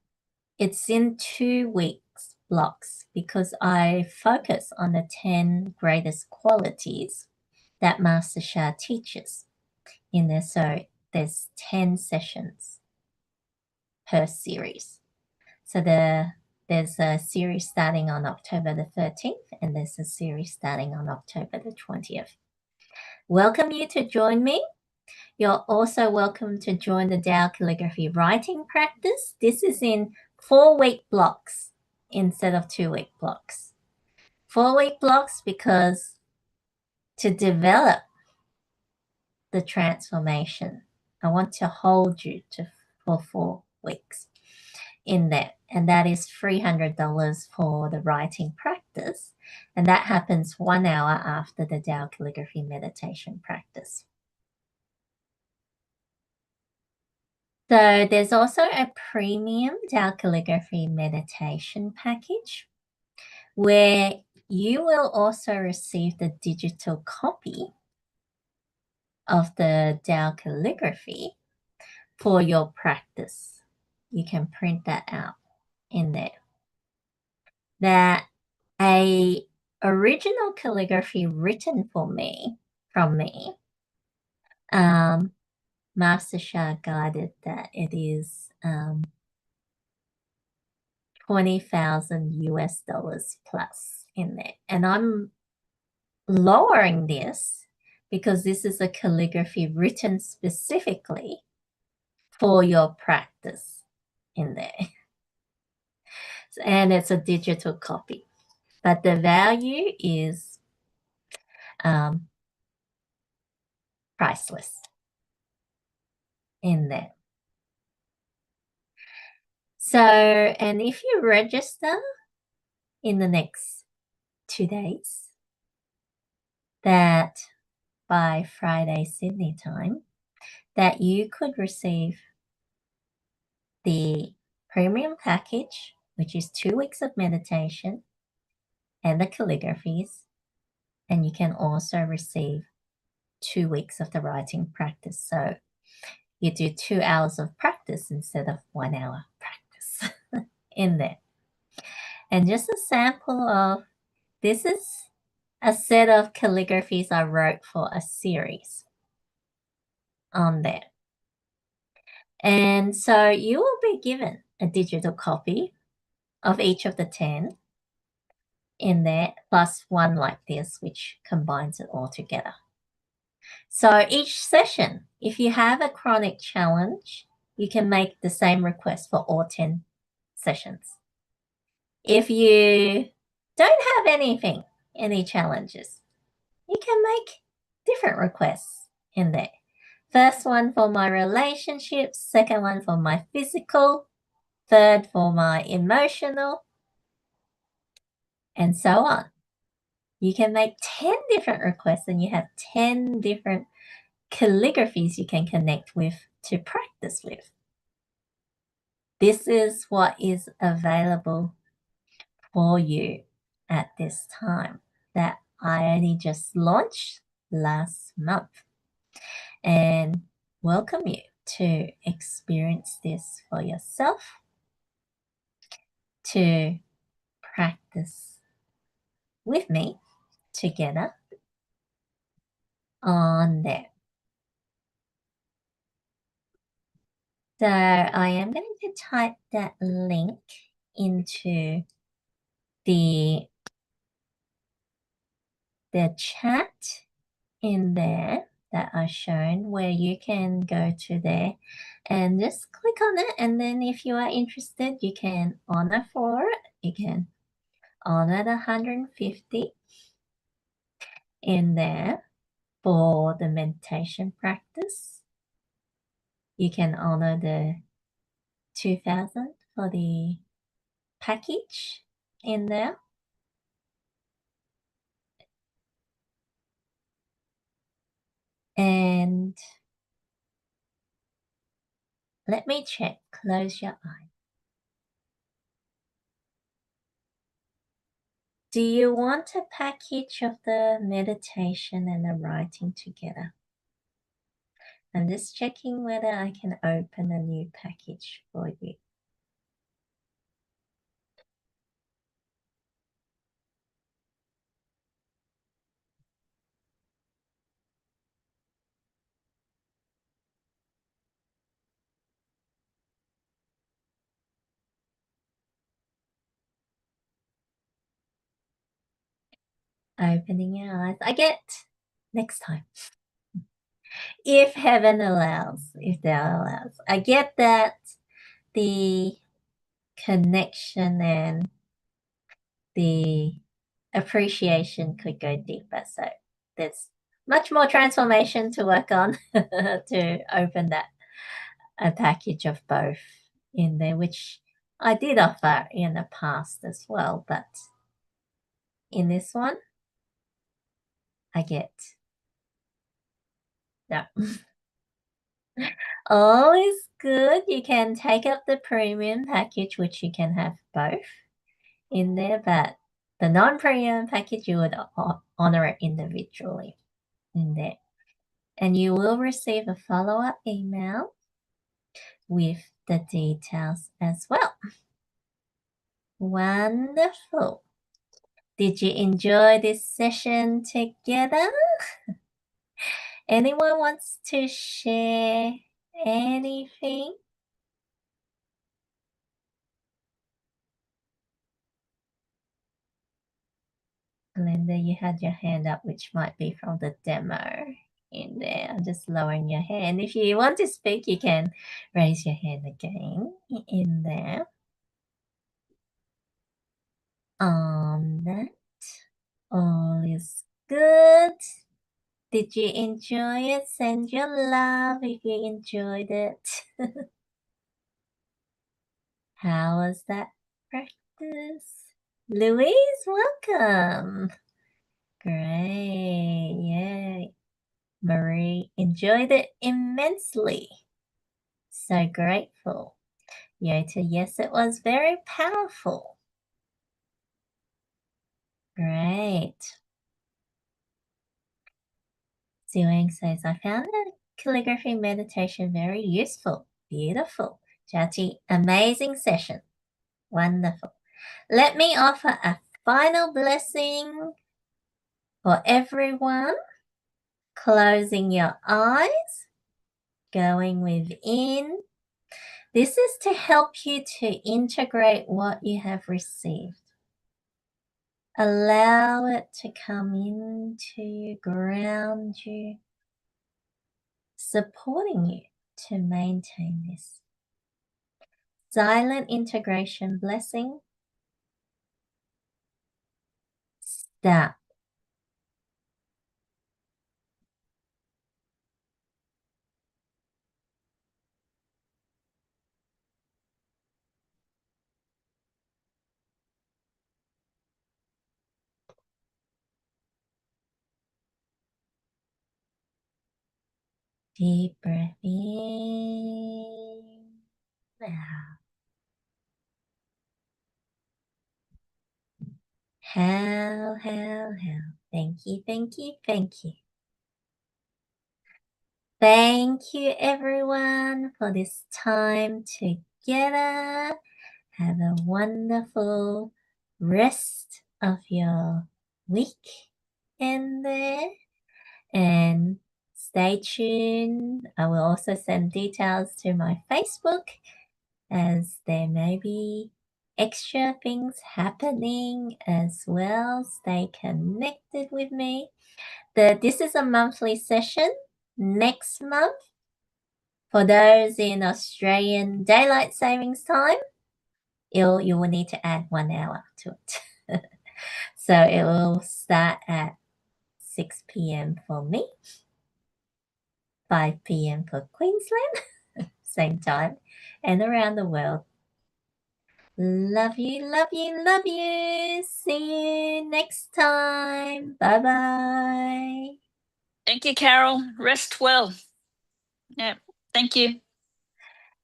it's in 2 weeks blocks because I focus on the 10 greatest qualities that Master Sha teaches in there. So there's 10 sessions per series. So there's a series starting on October the 13th, and there's a series starting on October the 20th. Welcome you to join me. You're also welcome to join the Tao Calligraphy writing practice. This is in 4-week blocks instead of 2-week blocks. 4-week blocks because to develop the transformation, I want to hold you for 4 weeks in there. And that is $300 for the writing practice. And that happens 1 hour after the Tao Calligraphy meditation practice. So there's also a premium Tao Calligraphy meditation package where you will also receive the digital copy of the Tao Calligraphy for your practice. You can print that out in there. That a original calligraphy written from me, Master Sha guided that it is 20,000 US dollars plus in there. And I'm lowering this because this is a calligraphy written specifically for your practice in there. And it's a digital copy. But the value is priceless in there. So, and if you register in the next 2 days, that by Friday Sydney time, that you could receive the premium package, which is 2 weeks of meditation and the calligraphies, and you can also receive 2 weeks of the writing practice. So you do 2 hours of practice instead of 1 hour practice in there. And just a sample of, this is a set of calligraphies I wrote for a series on there. And so you will be given a digital copy of each of the 10 in there, plus one like this, which combines it all together. So each session, if you have a chronic challenge, you can make the same request for all 10 sessions. If you don't have anything, any challenges, you can make different requests in there. First one for my relationships, second one for my physical, third for my emotional, and so on. You can make 10 different requests and you have 10 different calligraphies you can connect with to practice with. This is what is available for you at this time that I only just launched last month. And welcome you to experience this for yourself, to practice with me together on there. So I am going to type that link into the chat in there that I've shown, where you can go to there and just click on it. And then if you are interested, you can honor for it. You can honor the 150 in there for the meditation practice. You can honor the 2,000 for the package in there. And let me check. Close your eye. Do you want a package of the meditation and the writing together? I'm just checking whether I can open a new package for you. Opening your eyes. I get next time. If heaven allows, if Tao allows. I get that the connection and the appreciation could go deeper. So there's much more transformation to work on to open that a package of both in there, which I did offer in the past as well. But in this one, I get no. All is good. You can take up the premium package, which you can have both in there, but the non-premium package, you would honor it individually in there. And you will receive a follow-up email with the details as well. Wonderful. Did you enjoy this session together? Anyone wants to share anything? Glenda, you had your hand up, which might be from the demo in there. I'm just lowering your hand. If you want to speak, you can raise your hand again in there. On that, all is good. Did you enjoy it? Send your love if you enjoyed it. How was that practice? Louise, welcome. Great. Yay. Marie enjoyed it immensely. So grateful. Yota, yes, it was very powerful. Great. Siwang says, I found the calligraphy meditation very useful. Beautiful. Chachi, amazing session. Wonderful. Let me offer a final blessing for everyone. Closing your eyes, going within. This is to help you to integrate what you have received. Allow it to come into you, ground you, supporting you to maintain this. Silent integration blessing. Start. Deep breath in. Out. How. Thank you, thank you, thank you. Thank you, everyone, for this time together. Have a wonderful rest of your week in there. And stay tuned. I will also send details to my Facebook as there may be extra things happening as well. Stay connected with me. This is a monthly session. Next month, for those in Australian Daylight Savings Time, you will need to add 1 hour to it. So it will start at 6 p.m. for me, 5 p.m. for Queensland, same time, and around the world. Love you, love you, love you. See you next time. Bye-bye. Thank you, Carol. Rest well. Yeah. Thank you.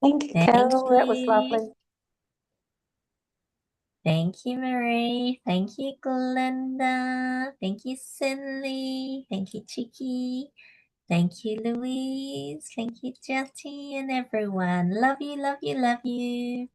Thank you, Thank Carol. That was you. lovely. Thank you, Marie. Thank you, Glenda. Thank you, Cindy. Thank you, Chicky. Thank you, Louise. Thank you, Jetty, and everyone. Love you, love you, love you.